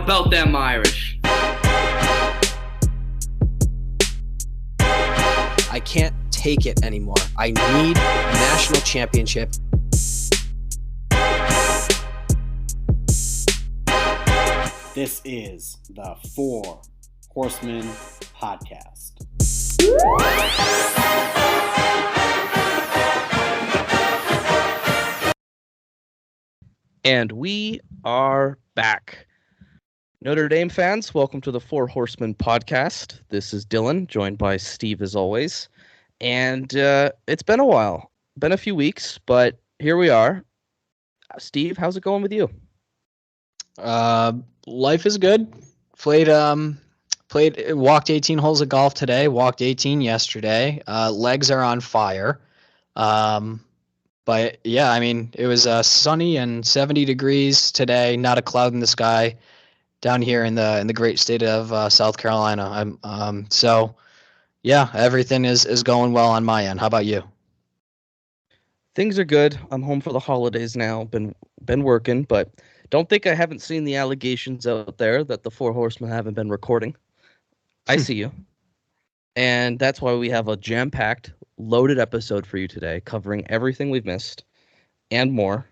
about them Irish? I can't take it anymore. I need a national championship. This is the Four Horsemen podcast. And we are back. Notre Dame fans, welcome to the Four Horsemen podcast. This is Dylan, joined by Steve as always. And it's been a while, been a few weeks, but here we are. Steve, how's it going with you? Life is good. Walked 18 holes of golf today, walked 18 yesterday. Legs are on fire. But yeah, I mean, it was sunny and 70 degrees today, not a cloud in the sky down here in the great state of South Carolina. So yeah, everything is going well on my end. How about you? Things are good. I'm home for the holidays now. Been working, but don't think I haven't seen the allegations out there that the Four Horsemen haven't been recording. I see you. And that's why we have a jam-packed, loaded episode for you today, covering everything we've missed and more.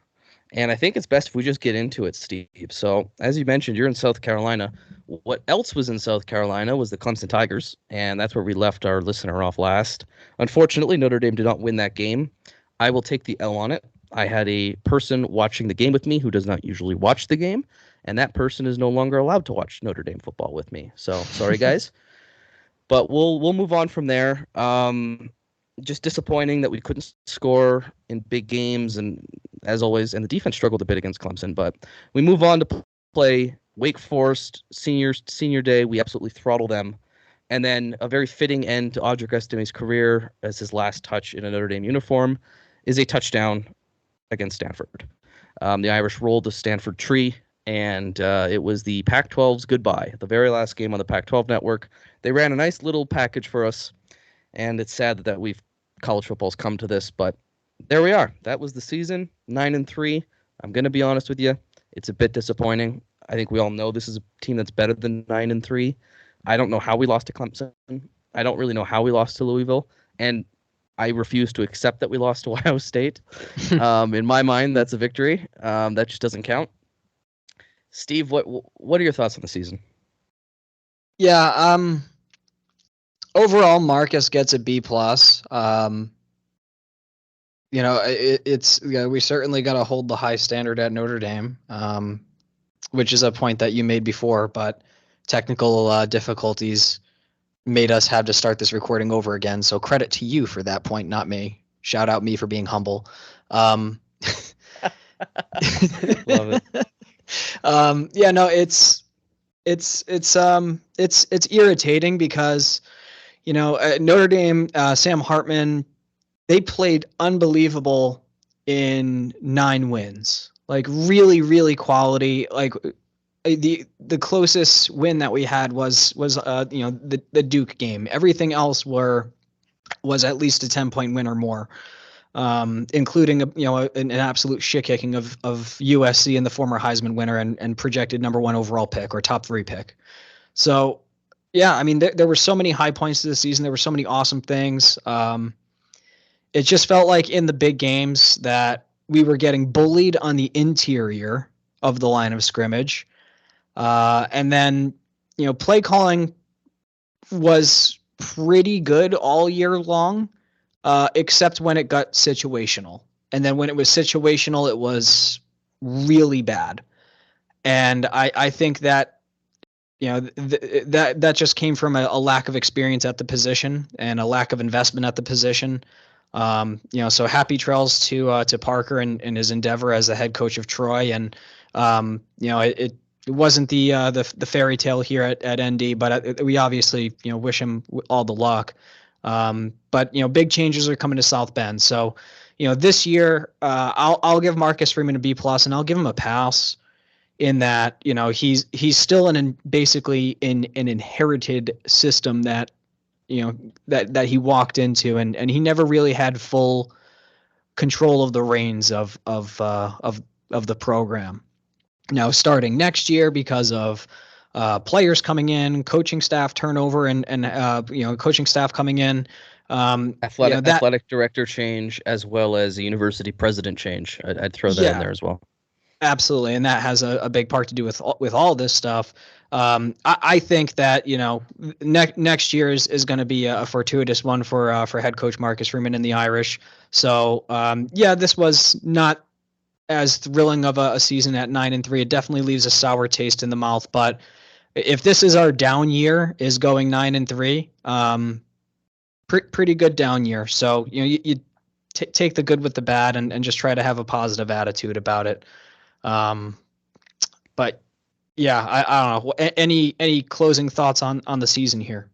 And I think it's best if we just get into it, Steve. So, as you mentioned, you're in South Carolina. What else was in South Carolina was the Clemson Tigers, and that's where we left our listener off last. Unfortunately, Notre Dame did not win that game. I will take the L on it. I had a person watching the game with me who does not usually watch the game, and that person is no longer allowed to watch Notre Dame football with me. So, sorry, guys. But we'll move on from there. Just disappointing that we couldn't score in big games, and as always, and the defense struggled a bit against Clemson. But we move on to play Wake Forest senior day. We absolutely throttle them, and then a very fitting end to Audric Estime's career as his last touch in a Notre Dame uniform is a touchdown against Stanford. The Irish rolled the Stanford tree, and it was the Pac-12's goodbye. The very last game on the Pac-12 network. They ran a nice little package for us, and it's sad that college football's come to this, but there we are. That was the season, 9-3. I'm going to be honest with you. It's a bit disappointing. I think we all know this is a team that's better than 9-3. I don't know how we lost to Clemson. I don't really know how we lost to Louisville, and I refuse to accept that we lost to Ohio State. In my mind, that's a victory. That just doesn't count. Steve, what are your thoughts on the season? Yeah, overall, Marcus gets a B+. We certainly got to hold the high standard at Notre Dame, which is a point that you made before, but technical difficulties made us have to start this recording over again. So credit to you for that point, not me. Shout out me for being humble. Love it. It's irritating because, Notre Dame, Sam Hartman, they played unbelievable in 9 wins, like really, really quality. Like the closest win that we had was the Duke game. Everything else was at least a 10-point win or more, including an absolute shit kicking of USC and the former Heisman winner and projected number 1 overall pick or top 3 pick. So yeah, I mean there were so many high points to the season. There were so many awesome things. It just felt like in the big games that we were getting bullied on the interior of the line of scrimmage. And then, play calling was pretty good all year long, except when it got situational. And then when it was situational, it was really bad. And I think that, that just came from a lack of experience at the position and a lack of investment at the position. So happy trails to Parker and his endeavor as the head coach of Troy. And, it wasn't the fairy tale here at ND, but we obviously, wish him all the luck. But big changes are coming to South Bend. So, this year, I'll give Marcus Freeman a B+, and I'll give him a pass in that, he's still basically in an inherited system that, that he walked into, and he never really had full control of the reins of the program. Now, starting next year, because of players coming in, coaching staff turnover, and coaching staff coming in, Athletic director change, as well as a university president change. I'd throw that in there as well. Absolutely, and that has a big part to do with all this stuff. I think that next year is going to be a fortuitous one for head coach Marcus Freeman and the Irish. So this was not as thrilling of a season at 9-3. It definitely leaves a sour taste in the mouth. But if this is our down year, is going 9-3, pretty good down year. So you take the good with the bad and just try to have a positive attitude about it. But yeah, I don't know. Any closing thoughts on the season here?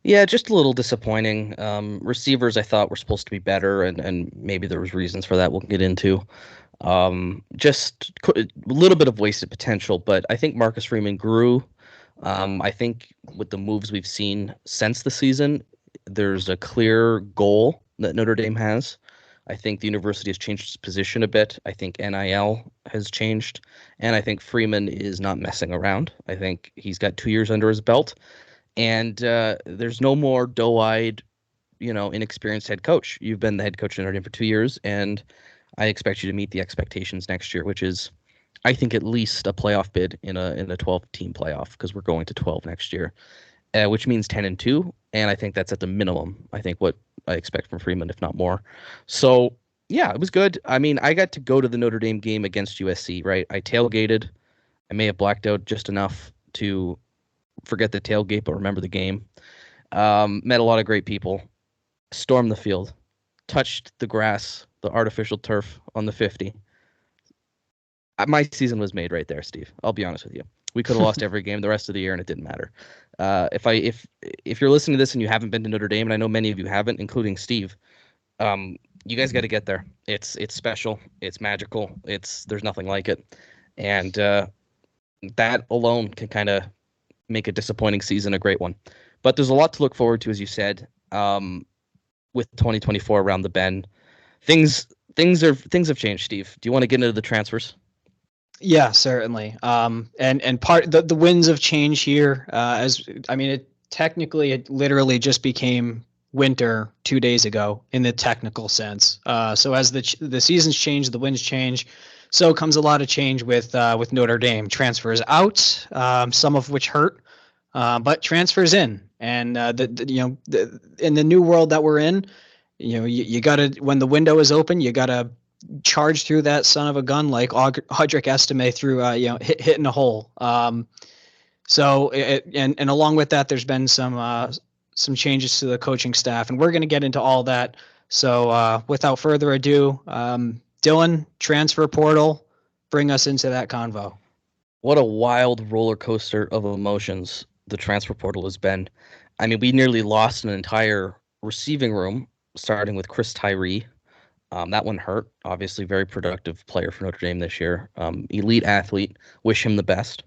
Yeah, just a little disappointing. Receivers I thought were supposed to be better, and maybe there was reasons for that we'll get into. Just a little bit of wasted potential, but I think Marcus Freeman grew. I think with the moves we've seen since the season, there's a clear goal that Notre Dame has. I think the university has changed its position a bit. I think NIL has changed, and I think Freeman is not messing around. I think he's got 2 years under his belt, and there's no more doe-eyed, inexperienced head coach. You've been the head coach of Notre Dame for 2 years, and I expect you to meet the expectations next year, which is, I think, at least a playoff bid in a 12-team playoff, because we're going to 12 next year, which means 10-2, and I think that's at the minimum. I think what I expect from Freeman, if not more. So yeah, it was good. I mean, I got to go to the Notre Dame game against USC, right? I tailgated. I may have blacked out just enough to forget the tailgate, but remember the game. Met a lot of great people. Stormed the field. Touched the grass, the artificial turf on the 50. My season was made right there, Steve. I'll be honest with you. We could have lost every game the rest of the year, and it didn't matter. If you're listening to this and you haven't been to Notre Dame, and I know many of you haven't, including Steve, you guys got to get there. It's special. It's magical. There's nothing like it, and that alone can kind of make a disappointing season a great one. But there's a lot to look forward to, as you said. With 2024 around the bend, things have changed. Steve, do you want to get into the transfers? Yeah, certainly. And part the winds of change here. It literally just became winter 2 days ago in the technical sense. So as the seasons change, the winds change. So comes a lot of change with Notre Dame. Transfers out, some of which hurt, but transfers in. And in the new world that we're in, you gotta, when the window is open, you gotta charge through that son of a gun like Audric Estime through hitting a hole. So along with that, there's been some changes to the coaching staff, and we're going to get into all that. So without further ado, Dylan, transfer portal, bring us into that convo. What a wild roller coaster of emotions the transfer portal has been. I mean, we nearly lost an entire receiving room, starting with Chris Tyree. That one hurt. Obviously, very productive player for Notre Dame this year. Elite athlete. Wish him the best.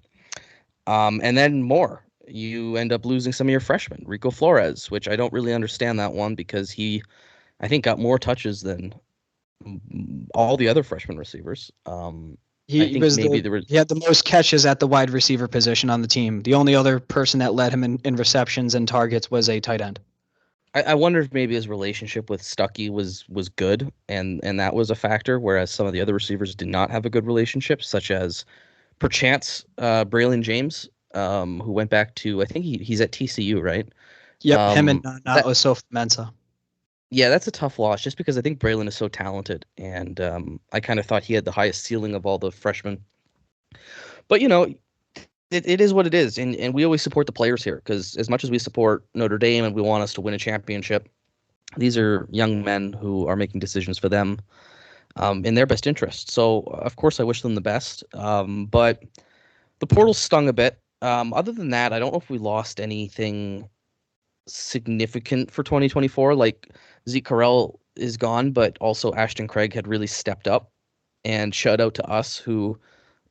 And then more. You end up losing some of your freshmen. Rico Flores, which I don't really understand that one, because he, I think, got more touches than all the other freshman receivers. He had the most catches at the wide receiver position on the team. The only other person that led him in receptions and targets was a tight end. I wonder if maybe his relationship with Stuckey was good, and that was a factor, whereas some of the other receivers did not have a good relationship, such as perchance Braylon James, who went back to, I think he's at TCU, right? Yep, him and Osofo-Mensah. Yeah, that's a tough loss, just because I think Braylon is so talented, and I kind of thought he had the highest ceiling of all the freshmen. But, it is what it is, and we always support the players here, because as much as we support Notre Dame and we want us to win a championship, these are young men who are making decisions for them in their best interest. So, of course, I wish them the best, but the portal stung a bit. Other than that, I don't know if we lost anything significant for 2024. Like, Zeke Correll is gone, but also Ashton Craig had really stepped up, and shout out to us who,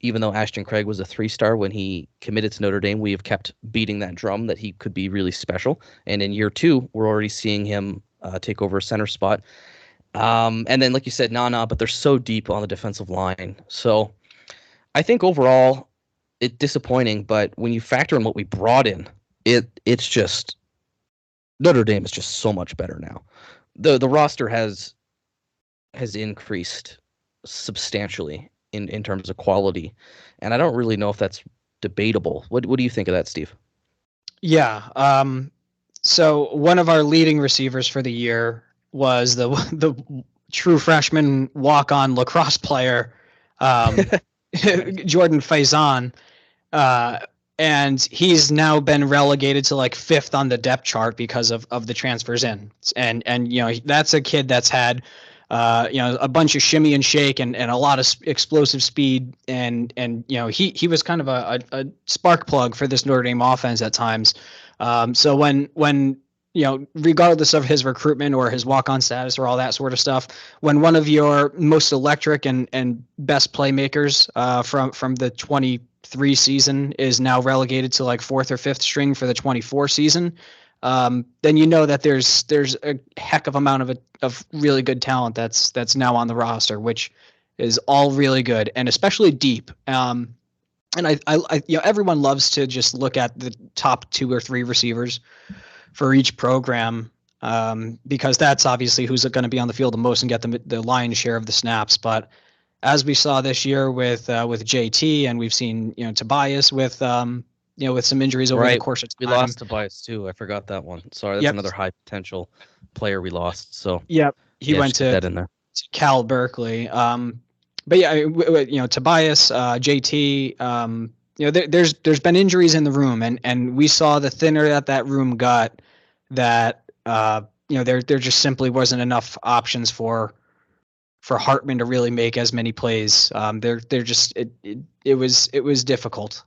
even though Ashton Craig was a 3-star when he committed to Notre Dame, we have kept beating that drum that he could be really special. And in year 2, we're already seeing him take over a center spot. And then, like you said, Nana, but they're so deep on the defensive line. So I think overall it's disappointing, but when you factor in what we brought in, it's just Notre Dame is just so much better now. The roster has increased substantially in terms of quality, and I don't really know if that's debatable. What do you think of that, Steve? Yeah. So one of our leading receivers for the year was the true freshman walk-on lacrosse player, Jordan Faison. And he's now been relegated to like 5th on the depth chart because of the transfers in. And that's a kid that's had a bunch of shimmy and shake and a lot of explosive speed, and he was kind of a spark plug for this Notre Dame offense at times. So when regardless of his recruitment or his walk-on status or all that sort of stuff, when one of your most electric and best playmakers from the 23 season is now relegated to like 4th or 5th string for the 24 season, then you know that there's a heck of amount of really good talent that's now on the roster, which is all really good and especially deep. And I everyone loves to just look at the top 2 or 3 receivers for each program, because that's obviously who's going to be on the field the most and get the lion's share of the snaps. But as we saw this year with JT, and we've seen Tobias with some injuries over the course of time. We lost Tobias too. I forgot that one. Sorry, that's another high potential player we lost. So he went to Cal Berkeley. But yeah, Tobias, JT. There's been injuries in the room, and we saw the thinner that room got, that there just simply wasn't enough options for Hartman to really make as many plays. It was difficult.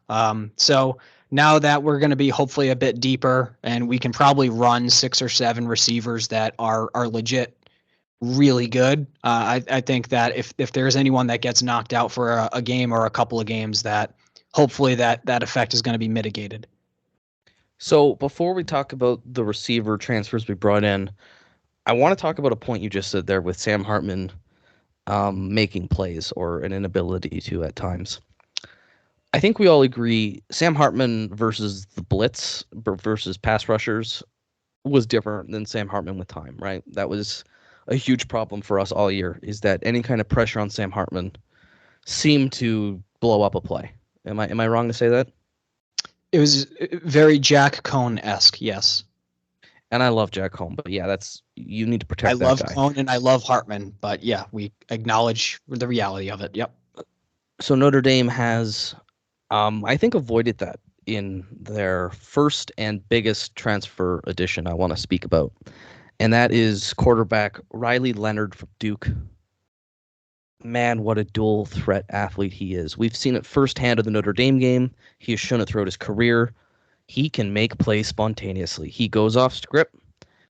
So now that we're going to be hopefully a bit deeper, and we can probably run 6 or 7 receivers that are legit really good. I think that if there's anyone that gets knocked out for a game or a couple of games, that hopefully that effect is going to be mitigated. So before we talk about the receiver transfers we brought in, I want to talk about a point you just said there with Sam Hartman making plays, or an inability to at times. I think we all agree Sam Hartman versus the blitz versus pass rushers was different than Sam Hartman with time, right? That was a huge problem for us all year, is that any kind of pressure on Sam Hartman seemed to blow up a play. Am I wrong to say that? It was very Jack Cohn-esque, yes. And I love Jack Cohn, but yeah, you need to protect that guy. I love Cohn and I love Hartman, but yeah, we acknowledge the reality of it. Yep. So Notre Dame has, I think, avoided that in their first and biggest transfer addition I want to speak about, and that is quarterback Riley Leonard from Duke. Man, what a dual threat athlete he is. We've seen it firsthand in the Notre Dame game. He has shown it throughout his career. He can make plays spontaneously. He goes off script.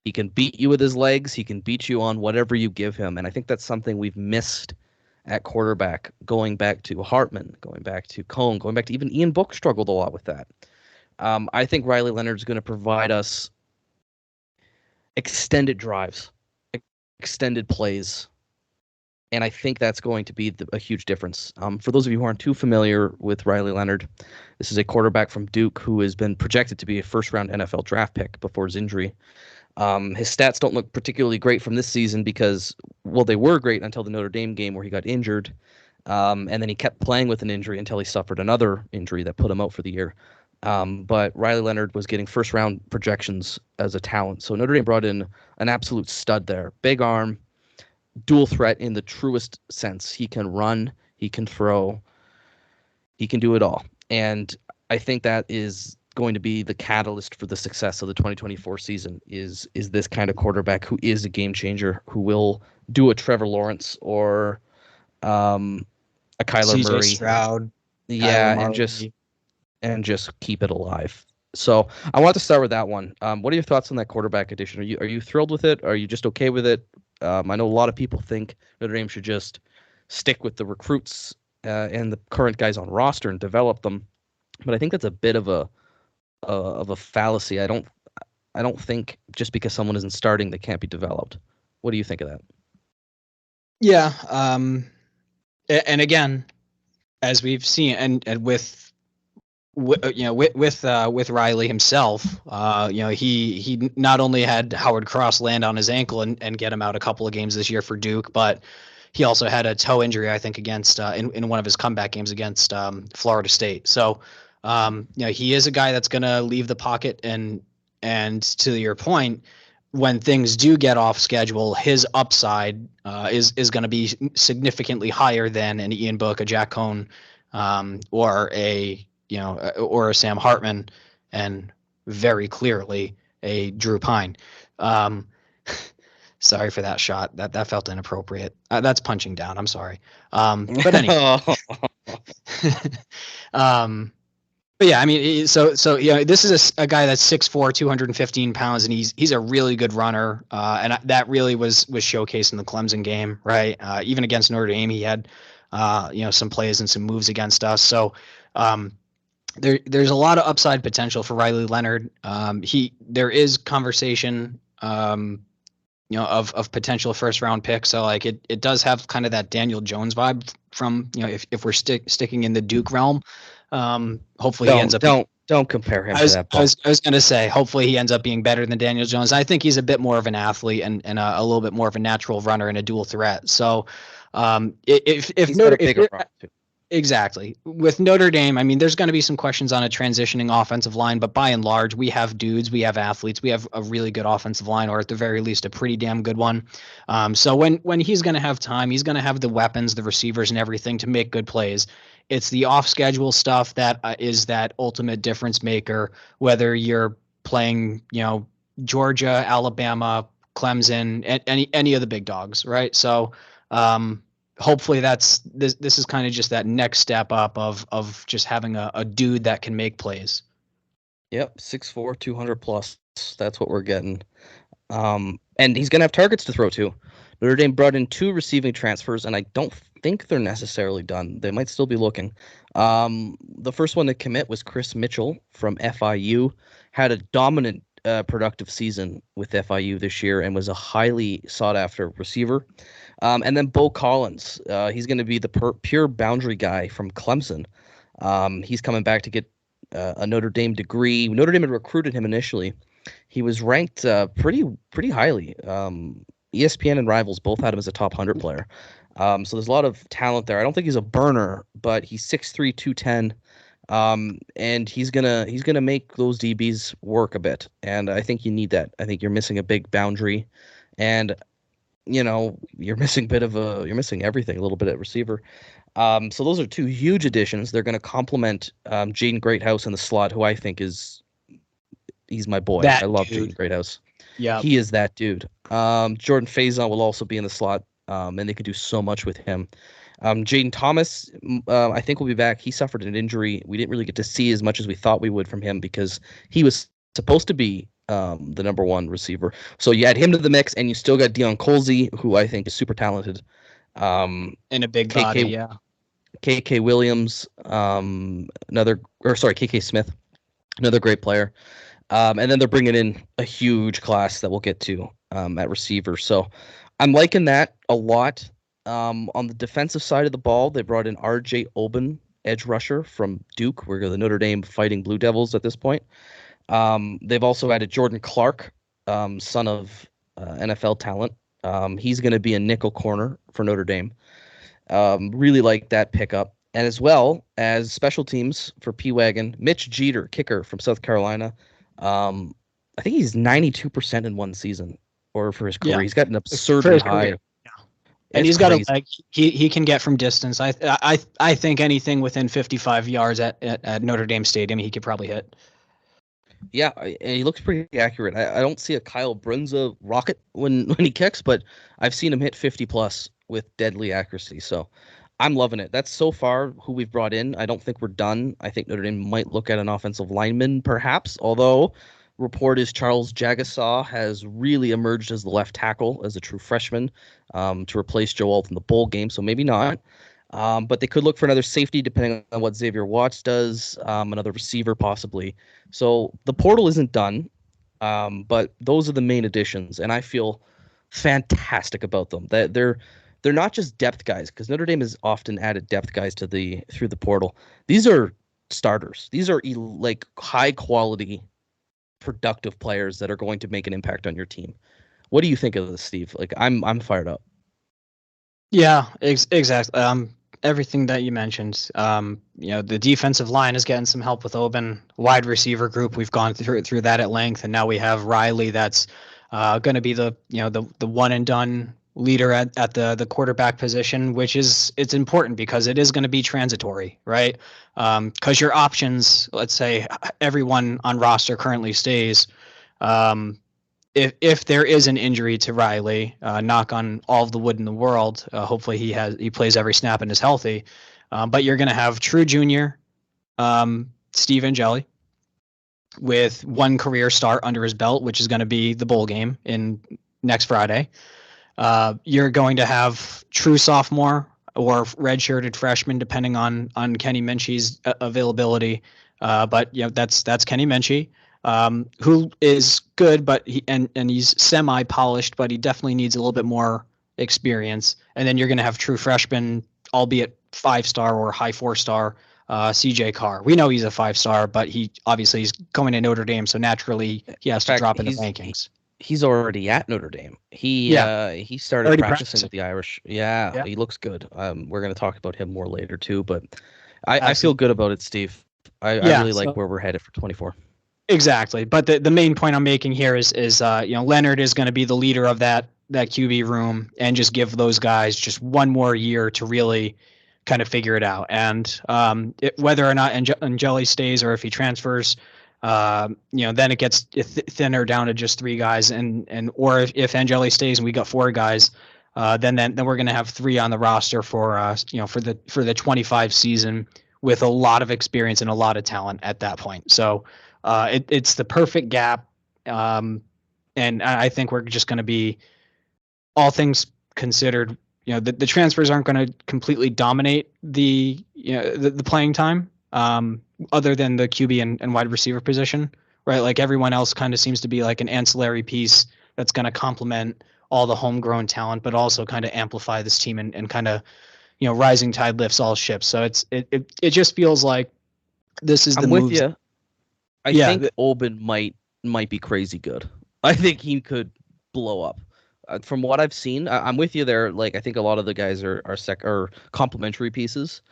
He can beat you with his legs. He can beat you on whatever you give him. And I think that's something we've missed at quarterback, going back to Hartman, going back to Cohn, going back to even Ian Book struggled a lot with that. I think Riley Leonard's going to provide us extended drives, extended plays, and I think that's going to be a huge difference. For those of you who aren't too familiar with Riley Leonard, this is a quarterback from Duke who has been projected to be a first-round NFL draft pick before his injury. His stats don't look particularly great from this season because, well, they were great until the Notre Dame game where he got injured, and then he kept playing with an injury until he suffered another injury that put him out for the year. But Riley Leonard was getting first-round projections as a talent, so Notre Dame brought in an absolute stud there. Big arm, dual threat in the truest sense. He can run, he can throw, he can do it all. And I think that is going to be the catalyst for the success of the 2024 season is this kind of quarterback who is a game changer, who will do a Trevor Lawrence or a Kyler CJ Murray. Stroud. Yeah, and just keep it alive. So I want to start with that one. What are your thoughts on that quarterback addition? Are you thrilled with it? Are you just okay with it? I know a lot of people think Notre Dame should just stick with the recruits and the current guys on roster and develop them, but I think that's a bit of a fallacy. I don't think just because someone isn't starting they can't be developed. What do you think of that? Yeah, and again, as we've seen, and with Riley himself, he not only had Howard Cross land on his ankle and get him out a couple of games this year for Duke, but he also had a toe injury, I think, against in one of his comeback games against Florida State. So, he is a guy that's going to leave the pocket, and to your point, when things do get off schedule, his upside is going to be significantly higher than an Ian Book, a Jack Cohn, or a Sam Hartman, and very clearly a Drew Pine. Sorry for that shot. That felt inappropriate. That's punching down. I'm sorry. But anyway. But yeah, I mean, so this is a guy that's 6'4", 215 pounds, and he's a really good runner, and that really was showcased in the Clemson game, right? Even against Notre Dame, he had some plays and some moves against us. So there's a lot of upside potential for Riley Leonard. There is conversation, of potential first round pick. So like it does have kind of that Daniel Jones vibe from, if we're sticking in the Duke realm. Hopefully he ends up. Don't compare him to that. I was going to say, hopefully he ends up being better than Daniel Jones. I think he's a bit more of an athlete and a little bit more of a natural runner and a dual threat. So Exactly. With Notre Dame, I mean, there's going to be some questions on a transitioning offensive line, but by and large, we have dudes, we have athletes, we have a really good offensive line, or at the very least, a pretty damn good one. So when he's going to have time, he's going to have the weapons, the receivers, and everything to make good plays. It's the off-schedule stuff that is that ultimate difference maker, whether you're playing, Georgia, Alabama, Clemson, any of the big dogs, right? So, hopefully this is kind of just that next step up of just having a dude that can make plays. Yep, 6'4", 200 plus. That's what we're getting. And he's going to have targets to throw to. Notre Dame brought in 2 receiving transfers, and I don't think they're necessarily done. They might still be looking. The first one to commit was Chris Mitchell from FIU. Had a dominant productive season with FIU this year and was a highly sought-after receiver. And then Bo Collins, he's going to be the pure boundary guy from Clemson. He's coming back to get a Notre Dame degree. Notre Dame had recruited him initially. He was ranked pretty highly. ESPN and Rivals both had him as a top 100 player. So there's a lot of talent there. I don't think he's a burner, but he's 6'3", 210. And he's gonna make those DBs work a bit, and I think you need that. I think you're missing a big boundary, and you're missing everything, a little bit at receiver. So those are 2 huge additions. They're going to complement Jaden Greathouse in the slot, who I think he's my boy. I love Jaden Greathouse. Yeah, he is that dude. Jordan Faison will also be in the slot, and they could do so much with him. Jaden Thomas, I think, will be back. He suffered an injury. We didn't really get to see as much as we thought we would from him because he was supposed to be the number 1 receiver. So you add him to the mix, and you still got Deion Colsey, who I think is super talented. And a big body, yeah. KK Williams, KK Smith, another great player. And then they're bringing in a huge class that we'll get to at receiver. So I'm liking that a lot. On the defensive side of the ball, they brought in R.J. Oben, edge rusher from Duke. We're the Notre Dame Fighting Blue Devils at this point. They've also added Jordan Clark, son of NFL talent. He's going to be a nickel corner for Notre Dame. Really like that pickup. And as well as special teams for P-Wagon, Mitch Jeter, kicker from South Carolina. I think he's 92% in one season or for his career. Yeah. He's got an absurdly high. Yeah. And he's got a leg. He can get from distance. I think anything within 55 yards at Notre Dame Stadium, he could probably hit. Yeah, and he looks pretty accurate. I don't see a Kyle Brunza rocket when he kicks, but I've seen him hit 50+ with deadly accuracy. So I'm loving it. That's so far who we've brought in. I don't think we're done. I think Notre Dame might look at an offensive lineman perhaps, although report is Charles Jagasaw has really emerged as the left tackle as a true freshman to replace Joe Alt in the bowl game, so maybe not. But they could look for another safety depending on what Xavier Watts does, another receiver possibly. So the portal isn't done, but those are the main additions, and I feel fantastic about them. They're they're not just depth guys, because Notre Dame has often added depth guys through the portal. These are starters. These are like high quality, productive players that are going to make an impact on your team. What do you think of this, Steve? Like, I'm fired up. Yeah, exactly. Everything that you mentioned. The defensive line is getting some help with Oben. Wide receiver group, we've gone through that at length, and now we have Riley. That's going to be the one and done leader at the quarterback position, which it's important because it is going to be transitory, right? Because your options, let's say everyone on roster currently stays. If there is an injury to Riley, knock on all of the wood in the world, hopefully he plays every snap and is healthy. But you're going to have True Jr., Steve Angeli, with one career start under his belt, which is going to be the bowl game in next Friday. You're going to have true sophomore or redshirted freshman, depending on Kenny Minchie's availability. But that's Kenny Minchie. Who is good, but he's semi-polished, but he definitely needs a little bit more experience. And then you're going to have true freshman, albeit 5-star or high 4-star, CJ Carr. We know he's a 5-star, but he's going to Notre Dame, so naturally he has to drop in the rankings. He's already at Notre Dame. He started already practicing with the Irish. Yeah, he looks good. We're going to talk about him more later too, but I feel good about it, Steve. I really like where we're headed for 24. Exactly, but the main point I'm making here is Leonard is going to be the leader of that QB room, and just give those guys just one more year to really kind of figure it out. And whether or not Angeli stays or if he transfers, then it gets thinner down to just 3 guys, or if Angeli stays and we got 4 guys, then we're going to have 3 on the roster for the 25 season with a lot of experience and a lot of talent at that point. So. It's the perfect gap, and I think we're just going to be, all things considered, the transfers aren't going to completely dominate the playing time, other than the QB and wide receiver position, right? Like everyone else kind of seems to be like an ancillary piece that's going to complement all the homegrown talent, but also kind of amplify this team and kind of, rising tide lifts all ships. So it just feels like this is the move. I'm with you. I think Oben might be crazy good. I think he could blow up. From what I've seen, I'm with you there. Like, I think a lot of the guys are complementary pieces,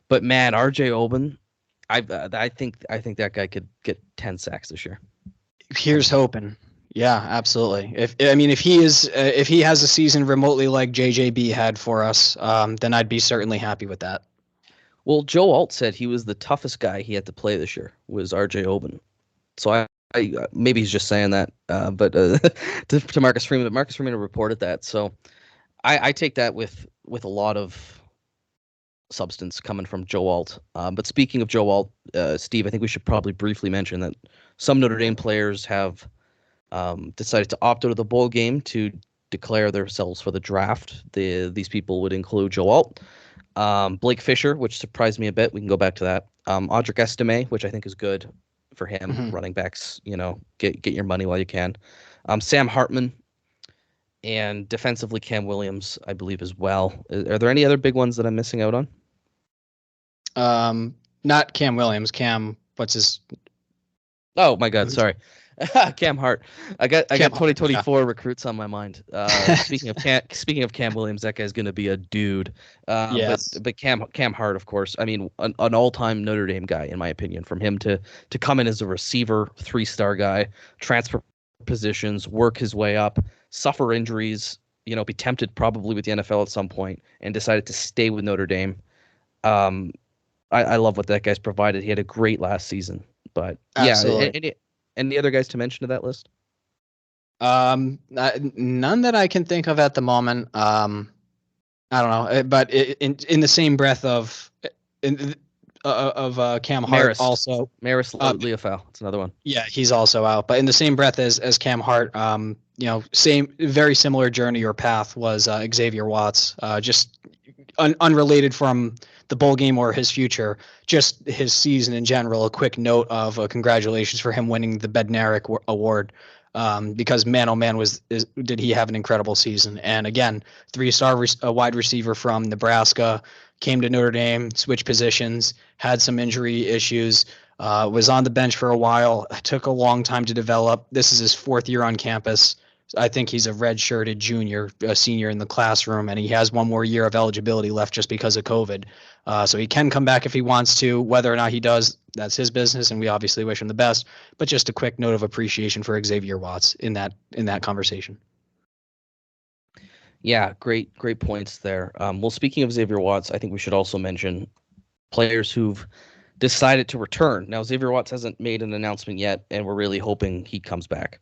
but man, RJ Oben, I think that guy could get 10 sacks this year. Here's hoping. Yeah, absolutely. If he has a season remotely like JJB had for us, then I'd be certainly happy with that. Well, Joe Alt said he was the toughest guy he had to play this year was RJ Oben. So I maybe he's just saying that, but to Marcus Freeman. Marcus Freeman reported that. So I take that with a lot of substance coming from Joe Alt. But speaking of Joe Alt, Steve, I think we should probably briefly mention that some Notre Dame players have decided to opt out of the bowl game to declare themselves for the draft. These people would include Joe Alt, Blake Fisher, which surprised me a bit. We can go back to that. Audric Estime, which I think is good for him. Mm-hmm. Running backs, get your money while you can. Sam Hartman, and defensively Cam Williams, I believe, as well. Are there any other big ones that I'm missing out on? Not Cam Williams. Cam, what's his? Oh my God, sorry. Cam Hart. I got 2024 recruits on my mind. Speaking of Cam Williams, that guy's gonna be a dude. Yes. But Cam Hart, of course. I mean, an all-time Notre Dame guy, in my opinion. From him to come in as a receiver, 3-star guy, transfer positions, work his way up, suffer injuries, be tempted probably with the NFL at some point, and decided to stay with Notre Dame. I love what that guy's provided. He had a great last season. But absolutely. Yeah. Any other guys to mention to that list? None that I can think of at the moment. I don't know, but in the same breath of Cam Hart, Marist. Also Marist Leofau. It's another one. Yeah, he's also out. But in the same breath as Cam Hart, very similar journey or path was Xavier Watts. Just unrelated from the bowl game or his future, just his season in general. A quick note of congratulations for him winning the Bednarik Award. because man, oh man, did he have an incredible season. And again, 3-star wide receiver from Nebraska, came to Notre Dame, switched positions, had some injury issues, was on the bench for a while, took a long time to develop. This is his 4th year on campus. I think he's a red-shirted junior, a senior in the classroom, and he has one more year of eligibility left just because of COVID. So he can come back if he wants to. Whether or not he does, that's his business, and we obviously wish him the best. But just a quick note of appreciation for Xavier Watts in that conversation. Yeah, great points there. Well, speaking of Xavier Watts, I think we should also mention players who've decided to return. Now, Xavier Watts hasn't made an announcement yet, and we're really hoping he comes back.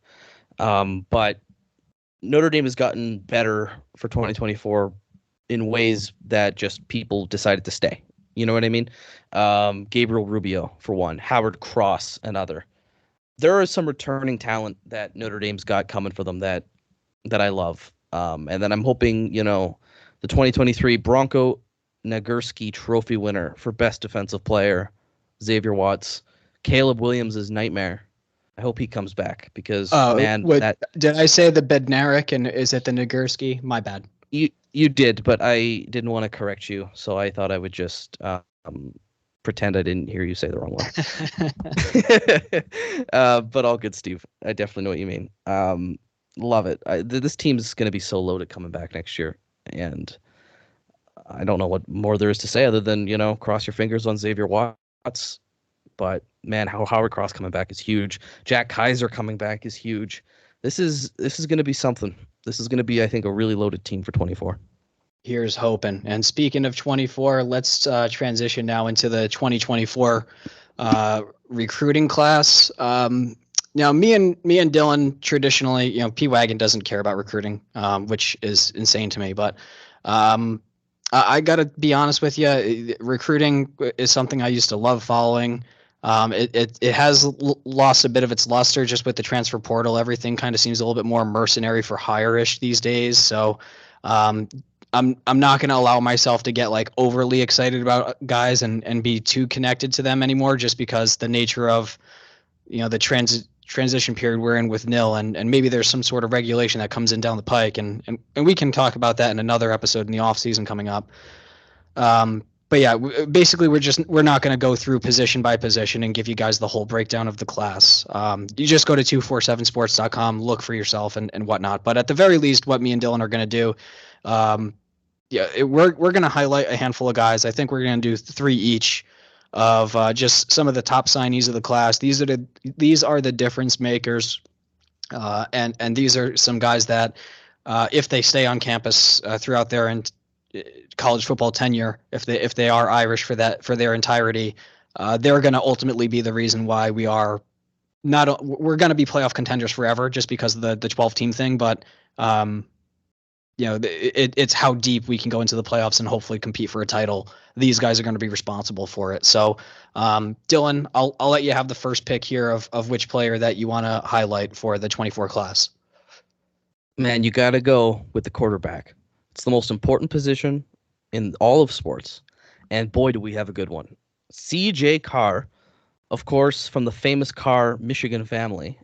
But Notre Dame has gotten better for 2024 in ways that just people decided to stay. You know what I mean? Gabriel Rubio, for one, Howard Cross, another. There is some returning talent that Notre Dame's got coming for them that I love. And then I'm hoping, the 2023 Bronco Nagurski Trophy winner for Best Defensive Player, Xavier Watts, Caleb Williams' nightmare. I hope he comes back because, did I say the Bednarik and is it the Nagurski? My bad. You did, but I didn't want to correct you, so I thought I would just pretend I didn't hear you say the wrong one. But all good, Steve. I definitely know what you mean. Love it. This team is going to be so loaded coming back next year, and I don't know what more there is to say other than, cross your fingers on Xavier Watts. But man, how Howard Cross coming back is huge. Jack Kaiser coming back is huge. This is going to be something. This is going to be, I think, a really loaded team for 24. Here's hoping. And speaking of 24, let's transition now into the 2024 recruiting class. Now, me and Dylan traditionally, P-Wagon doesn't care about recruiting, which is insane to me. But I got to be honest with you. Recruiting is something I used to love following. It has lost a bit of its luster just with the transfer portal. Everything kind of seems a little bit more mercenary for hire-ish these days. So I'm not going to allow myself to get like overly excited about guys and be too connected to them anymore, just because the nature of the transition period we're in with NIL and maybe there's some sort of regulation that comes in down the pike and we can talk about that in another episode in the off season coming up. But yeah, basically we're not going to go through position by position and give you guys the whole breakdown of the class. You just go to 247sports.com, look for yourself and whatnot. But at the very least, what me and Dylan are going to do, we're going to highlight a handful of guys. I think we're going to do 3 each of just some of the top signees of the class. These are the difference makers, and these are some guys that if they stay on campus throughout their college football tenure, if they are Irish for their entirety, they're going to ultimately be the reason why we're going to be playoff contenders forever, just because of the 12-team thing. But it's how deep we can go into the playoffs and hopefully compete for a title. These guys are going to be responsible for it. So, Dylan, I'll let you have the first pick here of which player that you want to highlight for the 24 class. Man, you got to go with the quarterback. It's the most important position in all of sports. And boy, do we have a good one. C.J. Carr, of course, from the famous Carr Michigan family,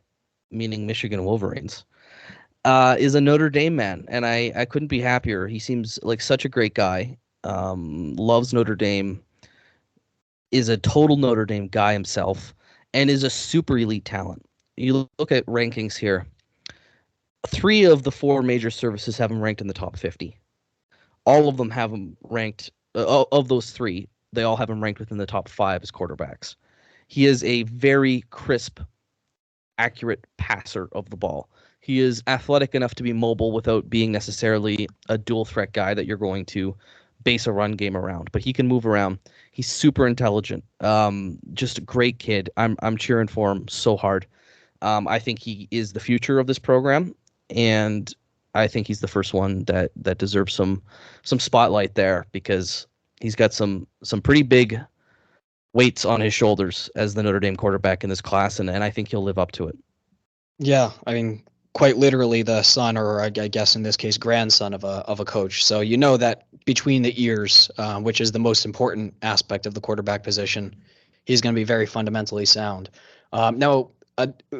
meaning Michigan Wolverines, is a Notre Dame man. And I couldn't be happier. He seems like such a great guy. Loves Notre Dame, is a total Notre Dame guy himself, and is a super elite talent. You look at rankings here. 3 of the 4 major services have him ranked in the top 50. All of them have him ranked, of those 3, they all have him ranked within the top 5 as quarterbacks. He is a very crisp, accurate passer of the ball. He is athletic enough to be mobile without being necessarily a dual threat guy that you're going to base a run game around, but he can move around. He's super intelligent. Just a great kid. I'm cheering for him so hard. I think he is the future of this program, and I think he's the first one that deserves some spotlight there, because he's got some pretty big weights on his shoulders as the Notre Dame quarterback in this class, and I think he'll live up to it. Yeah, I mean, quite literally the son, or I guess in this case grandson of a coach. So that between the ears, which is the most important aspect of the quarterback position, he's going to be very fundamentally sound. Now,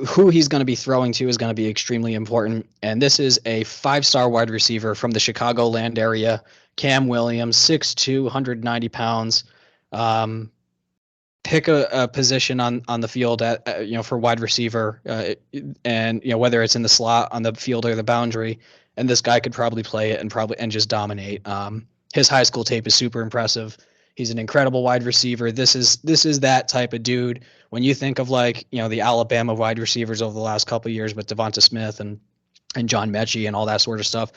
who he's going to be throwing to is going to be extremely important. And this is a 5-star wide receiver from the Chicagoland area, Cam Williams, 6'2", 190 pounds. Pick a position on the field at for wide receiver, and whether it's in the slot, on the field, or the boundary, and this guy could probably play it and just dominate. His high school tape is super impressive. He's an incredible wide receiver. This is that type of dude. When you think of the Alabama wide receivers over the last couple of years with Devonta Smith and John Mechie and all that sort of stuff,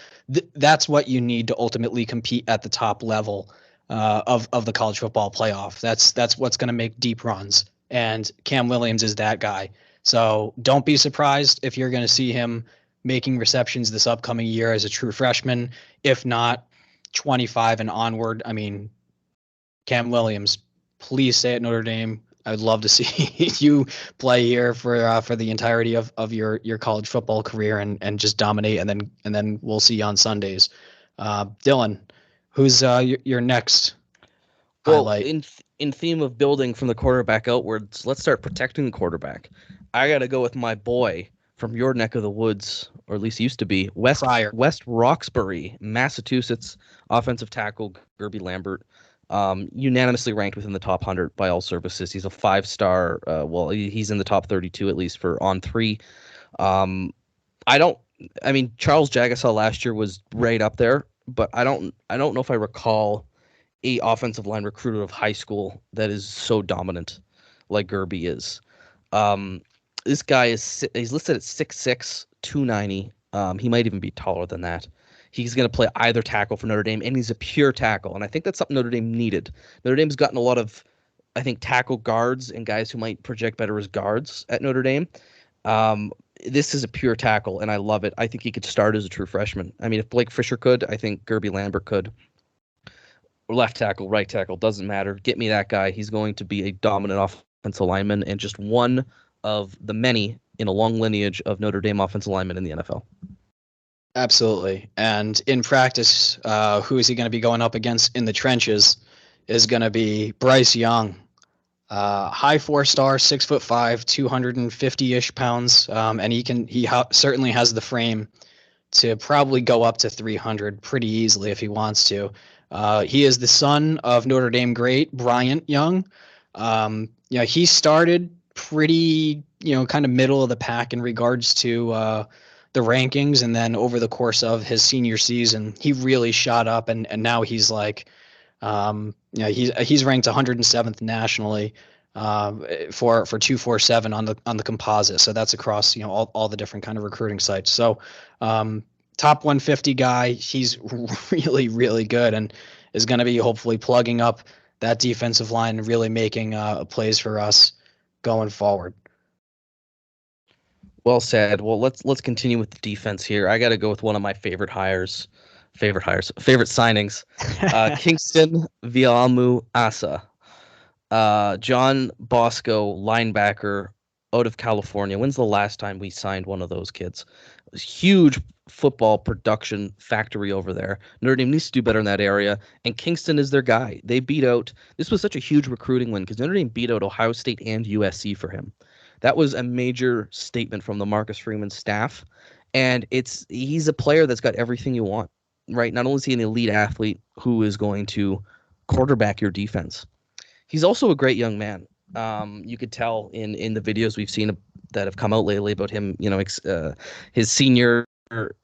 that's what you need to ultimately compete at the top level of the college football playoff. That's what's going to make deep runs, and Cam Williams is that guy. So don't be surprised if you're going to see him making receptions this upcoming year as a true freshman. If not, 25 and onward. I mean, Cam Williams, please stay at Notre Dame. I would love to see you play here for the entirety of your college football career and just dominate, and then we'll see you on Sundays. Dylan, who's your next highlight? Well, in theme of building from the quarterback outwards, let's start protecting the quarterback. I got to go with my boy from your neck of the woods, or at least used to be, West Roxbury, Massachusetts, offensive tackle Gerby Lambert. Unanimously ranked within the top 100 by all services. He's a 5-star. He's in the top 32 at least for on 3. Charles Jagasaw last year was right up there, but I don't know if I recall a offensive line recruiter of high school that is so dominant like Gerby is. This guy he's listed at 6'6", 290. He might even be taller than that. He's going to play either tackle for Notre Dame, and he's a pure tackle. And I think that's something Notre Dame needed. Notre Dame's gotten a lot of, I think, tackle guards and guys who might project better as guards at Notre Dame. This is a pure tackle, and I love it. I think he could start as a true freshman. I mean, if Blake Fisher could, I think Gerby Lambert could. Left tackle, right tackle, doesn't matter. Get me that guy. He's going to be a dominant offensive lineman and just one of the many in a long lineage of Notre Dame offensive linemen in the NFL. Absolutely. And in practice, who is he going to be going up against in the trenches is going to be Bryce Young. High 4-star, 6'5", 250-ish pounds. And he certainly has the frame to probably go up to 300 pretty easily if he wants to. He is the son of Notre Dame great Bryant Young. He started pretty, kind of middle of the pack in regards to the rankings, and then over the course of his senior season, he really shot up, and now he's like, he's ranked 107th nationally for 247 on the composite. So that's across all the different kind of recruiting sites. So top 150 guy, he's really, really good, and is going to be hopefully plugging up that defensive line and really making plays for us going forward. Well said. Well, let's continue with the defense here. I got to go with one of my favorite signings, Kingston Viamu Asa, John Bosco linebacker out of California. When's the last time we signed one of those kids? Huge football production factory over there. Notre Dame needs to do better in that area, and Kingston is their guy. They beat out. This was such a huge recruiting win because Notre Dame beat out Ohio State and USC for him. That was a major statement from the Marcus Freeman staff, and he's a player that's got everything you want, right? Not only is he an elite athlete who is going to quarterback your defense, he's also a great young man. You could tell in the videos we've seen that have come out lately about him, his senior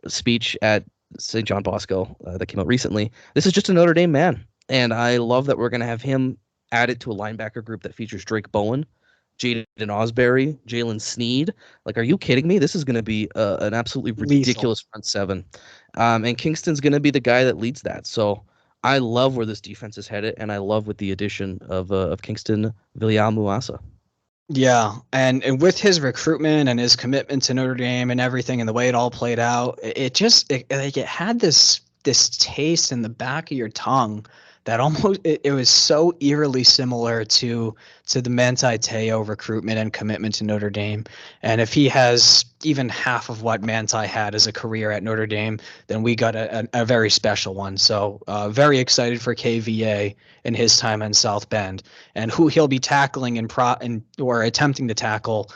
speech at St. John Bosco that came out recently. This is just a Notre Dame man, and I love that we're going to have him added to a linebacker group that features Drake Bowen, Jaden Osbury, Jalen Sneed. Like, are you kidding me? This is going to be an absolutely ridiculous front seven. And Kingston's going to be the guy that leads that. So I love where this defense is headed, and I love with the addition of Kingston Viamu-Asa. Yeah, and with his recruitment and his commitment to Notre Dame and everything and the way it all played out, it had this taste in the back of your tongue that almost it was so eerily similar to the Manti Te'o recruitment and commitment to Notre Dame. And if he has even half of what Manti had as a career at Notre Dame, then we got a very special one. So very excited for KVA in his time in South Bend, and who he'll be tackling or attempting to tackle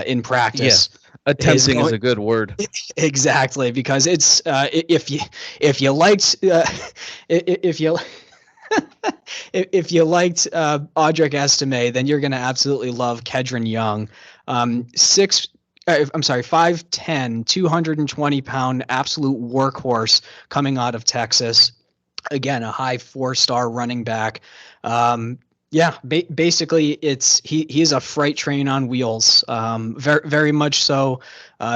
in practice. Attempting is a good word. Exactly, because it's if you liked if you liked Audric Estime, then you're going to absolutely love Kedron Young. 5'10", 220-pound absolute workhorse coming out of Texas. Again, a high 4-star running back. Basically, he's a freight train on wheels. Very, very much so,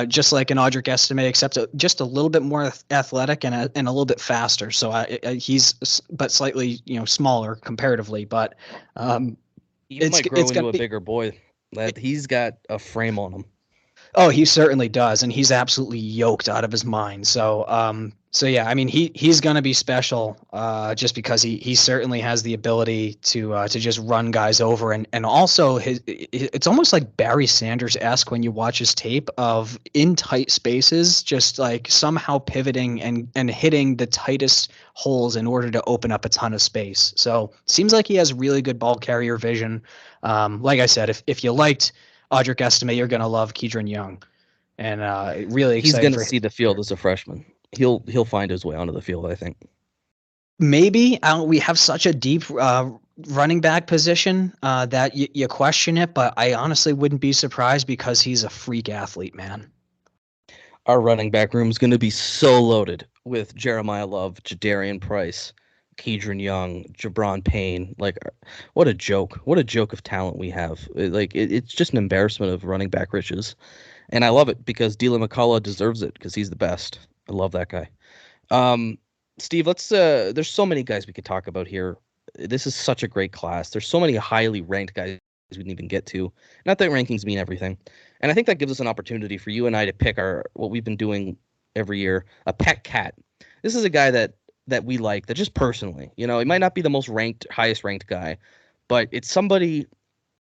just like an Audric Estime, except just a little bit more athletic and a little bit faster. So he's but slightly smaller comparatively. But He might grow into a bigger boy. He's got a frame on him. Oh, he certainly does, and he's absolutely yoked out of his mind. So, yeah, I mean, he's going to be special, just because he certainly has the ability to just run guys over, and also it's almost like Barry Sanders-esque when you watch his tape of in tight spaces, just like somehow pivoting and hitting the tightest holes in order to open up a ton of space. So, seems like he has really good ball carrier vision. Like I said, if you liked Audric Estime, you're going to love Kedron Young, and really excited. He's going to see the field as a freshman. He'll find his way onto the field, I think. Maybe we have such a deep running back position that you question it, but I honestly wouldn't be surprised because he's a freak athlete, man. Our running back room is going to be so loaded with Jeremiah Love, Jadarian Price, Kedron Young, Jabron Payne. Like, what a joke. What a joke of talent we have. It's just an embarrassment of running back riches. And I love it because Dylan McCullough deserves it because he's the best. I love that guy. Steve, there's so many guys we could talk about here. This is such a great class. There's so many highly ranked guys we didn't even get to. Not that rankings mean everything. And I think that gives us an opportunity for you and I to pick what we've been doing every year, a pet cat. This is a guy that we like, that just personally, he might not be the most highest ranked guy, but it's somebody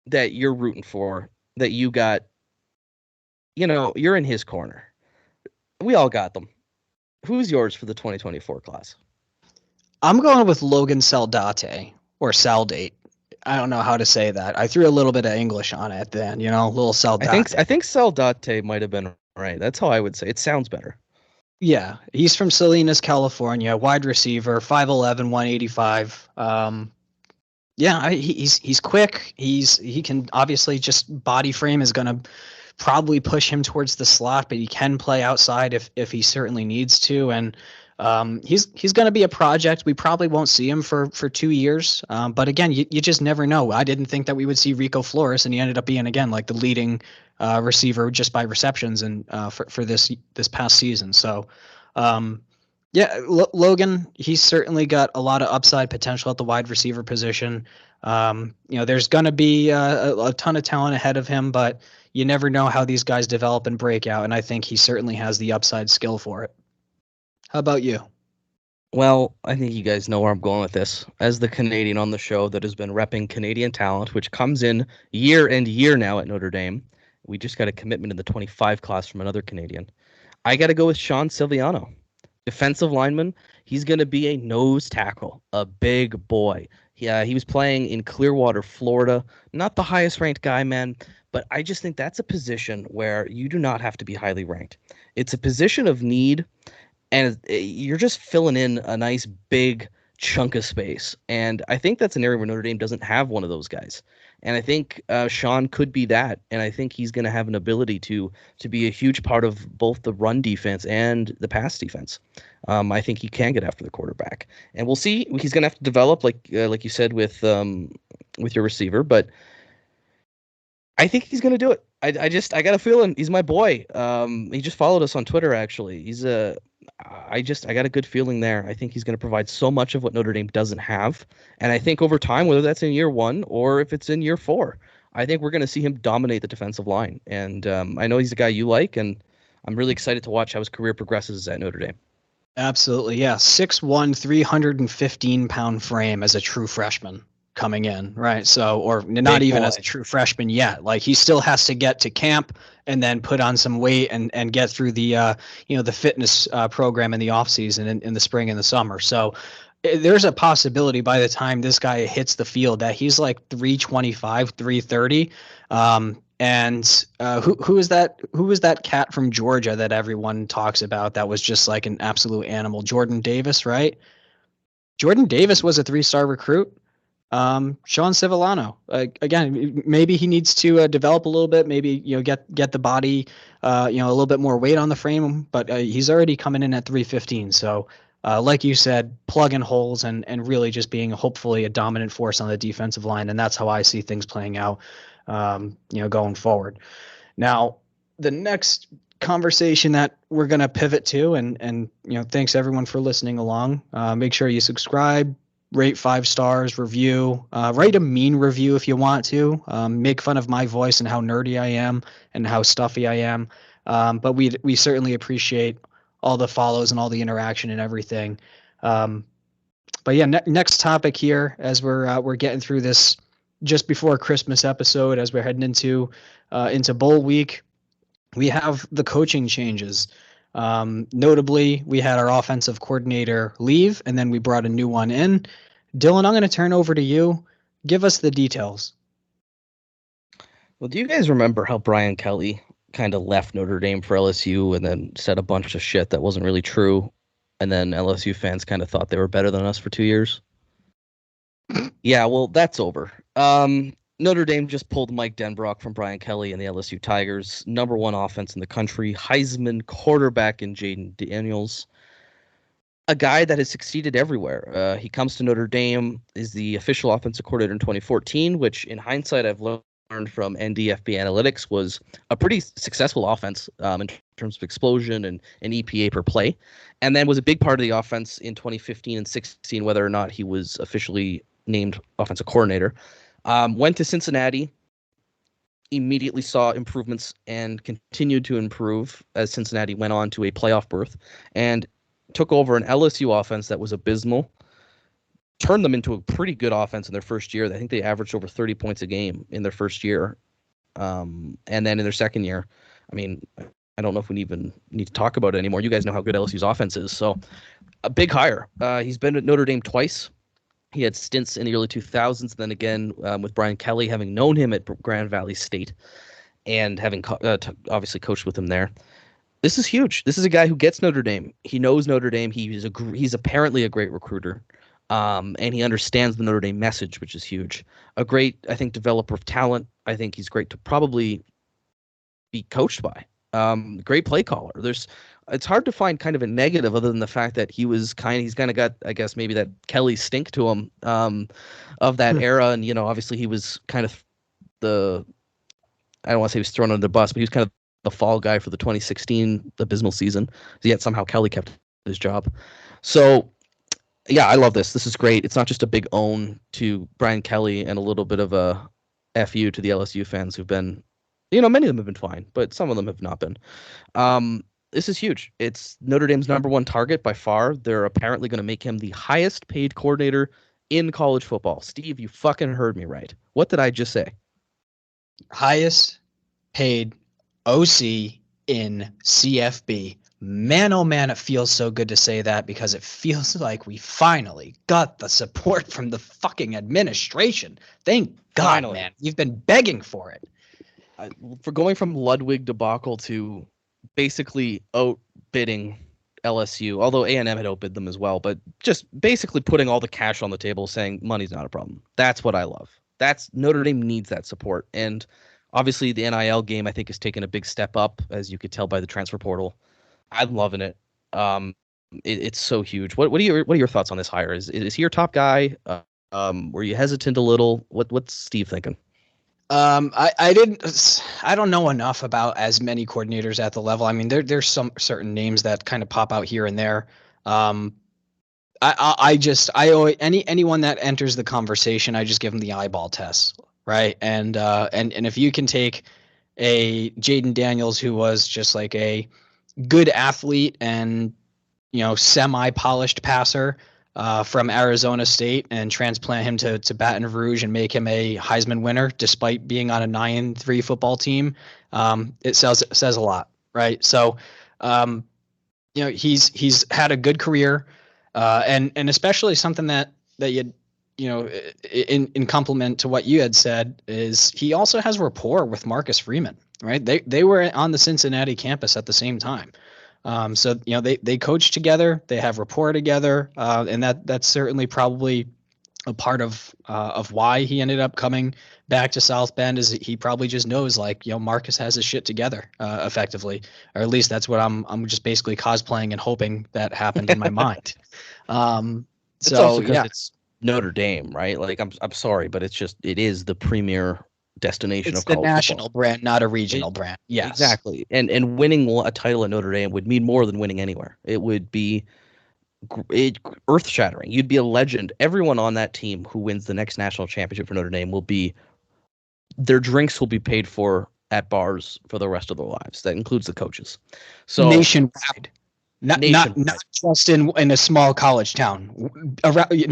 that you're rooting for, that you got, you're in his corner. We all got them. Who's yours for the 2024 class? I'm going with Logan Saldate, or Saldate. I don't know how to say that. I threw a little bit of English on it then, little Saldate. I think Saldate might have been right. That's how I would say it. Sounds better. Yeah, he's from Salinas, California, wide receiver, 5'11", 185. He's quick. He can obviously, just body frame is going to probably push him towards the slot, but he can play outside if he certainly needs to. And he's going to be a project. We probably won't see him for 2 years. But again, you just never know. I didn't think that we would see Rico Flores, and he ended up being, again, like the leading receiver just by receptions and for this past season. So, Logan, he's certainly got a lot of upside potential at the wide receiver position. There's going to be a ton of talent ahead of him, but you never know how these guys develop and break out, and I think he certainly has the upside skill for it. How about you? Well, I think you guys know where I'm going with this. As the Canadian on the show that has been repping Canadian talent, which comes in year and year now at Notre Dame, we just got a commitment in the 25 class from another Canadian. I got to go with Sean Silviano. Defensive lineman, he's going to be a nose tackle, a big boy. Yeah, he was playing in Clearwater, Florida. Not the highest ranked guy, man, but I just think that's a position where you do not have to be highly ranked. It's a position of need, and you're just filling in a nice big chunk of space. And I think that's an area where Notre Dame doesn't have one of those guys. And I think Sean could be that. And I think he's going to have an ability to be a huge part of both the run defense and the pass defense. I think he can get after the quarterback. And we'll see. He's going to have to develop, like you said, with your receiver. But I think he's going to do it. I got a feeling. He's my boy. He just followed us on Twitter, actually. I got a good feeling there. I think he's going to provide so much of what Notre Dame doesn't have. And I think over time, whether that's in year 1 or if it's in year 4, I think we're going to see him dominate the defensive line. And I know he's a guy you like, and I'm really excited to watch how his career progresses at Notre Dame. Absolutely, yeah. 6'1", 315-pound frame as a true freshman coming in, right? So, or not Big even boy. as a true freshman yet. Like he still has to get to camp and then put on some weight and get through the the fitness program in the off season in the spring and the summer. So there's a possibility by the time this guy hits the field that he's like 325, 330. And who is that? Who was that cat from Georgia that everyone talks about that was just like an absolute animal? Jordan Davis, right? Jordan Davis was a 3-star recruit. Sean Civillano, again, maybe he needs to develop a little bit. Maybe get the body, a little bit more weight on the frame. But he's already coming in at 315. So, like you said, plugging holes and really just being hopefully a dominant force on the defensive line. And that's how I see things playing out, going forward. Now, the next conversation that we're going to pivot to, and thanks everyone for listening along. Make sure you subscribe, rate 5 stars, review, write a mean review if you want to. Make fun of my voice and how nerdy I am and how stuffy I am. But we certainly appreciate all the follows and all the interaction and everything. But yeah, next topic here as we're getting through this just before Christmas episode, as we're heading into bowl week, we have the coaching changes. Notably, we had our offensive coordinator leave, and then we brought a new one in. Dylan, I'm going to turn over to you. Give us the details. Well, do you guys remember how Brian Kelly kind of left Notre Dame for LSU and then said a bunch of shit that wasn't really true? And then LSU fans kind of thought they were better than us for 2 years? Yeah, well, that's over. Notre Dame just pulled Mike Denbrock from Brian Kelly and the LSU Tigers. #1 offense in the country. Heisman quarterback in Jaden Daniels. A guy that has succeeded everywhere. He comes to Notre Dame, is the official offensive coordinator in 2014, which in hindsight I've learned from NDFB Analytics was a pretty successful offense in terms of explosion and EPA per play. And then was a big part of the offense in 2015 and 16, whether or not he was officially named offensive coordinator. Went to Cincinnati, immediately saw improvements and continued to improve as Cincinnati went on to a playoff berth and took over an LSU offense that was abysmal, turned them into a pretty good offense in their first year. I think they averaged over 30 points a game in their first year. And then in their second year, I mean, I don't know if we even need to talk about it anymore. You guys know how good LSU's offense is. So a big hire. He's been at Notre Dame twice. He had stints in the early 2000s, then again with Brian Kelly, having known him at Grand Valley State and having obviously coached with him there. This is huge. This is a guy who gets Notre Dame. He knows Notre Dame. He's apparently a great recruiter, and he understands the Notre Dame message, which is huge. A great, I think, developer of talent. I think he's great to probably be coached by. Great play caller. It's hard to find kind of a negative other than the fact that he's kind of got, I guess, maybe that Kelly stink to him of that era. And, obviously he was kind of I don't want to say he was thrown under the bus, but he was kind of the fall guy for the 2016 abysmal season. Yet somehow Kelly kept his job. So, yeah, I love this. This is great. It's not just a big own to Brian Kelly and a little bit of a FU to the LSU fans who've been, many of them have been fine, but some of them have not been. This is huge. It's Notre Dame's #1 target by far. They're apparently going to make him the highest paid coordinator in college football. Steve, you fucking heard me right. What did I just say? Highest paid OC in CFB. Man, oh man, it feels so good to say that because it feels like we finally got the support from the fucking administration. Thank God, finally. Man. You've been begging for it. For going from Ludwig debacle to basically outbidding LSU, although A&M had outbid them as well, but just basically putting all the cash on the table saying money's not a problem. That's what I love. Notre Dame needs that support. And obviously the NIL game, I think, has taken a big step up, as you could tell by the transfer portal. I'm loving it. It's so huge. What are your thoughts on this hire? Is he your top guy? Were you hesitant a little? What's Steve thinking? I don't know enough about as many coordinators at the level. I mean, there's some certain names that kind of pop out here and there. Anyone that enters the conversation, I just give them the eyeball test, right? And if you can take a Jaden Daniels who was just like a good athlete and semi-polished passer from Arizona State and transplant him to Baton Rouge and make him a Heisman winner, despite being on a 9-3 football team, it says a lot, right? So, he's had a good career, and especially something that in compliment to what you had said, is he also has rapport with Marcus Freeman, right? They were on the Cincinnati campus at the same time. So they coach together, they have rapport together, and that's certainly probably a part of why he ended up coming back to South Bend. Is he probably just knows, like, Marcus has his shit together, effectively, or at least that's what I'm just basically cosplaying and hoping that happened in my mind. It's also because it's Notre Dame, right? Like, I'm sorry, but it is the premier destination of college football. It's the national brand, not a regional brand. Yes, exactly. And winning a title at Notre Dame would mean more than winning anywhere. It would be earth-shattering. You'd be a legend. Everyone on that team who wins the next national championship for Notre Dame their drinks will be paid for at bars for the rest of their lives. That includes the coaches. So nationwide. Not just in a small college town.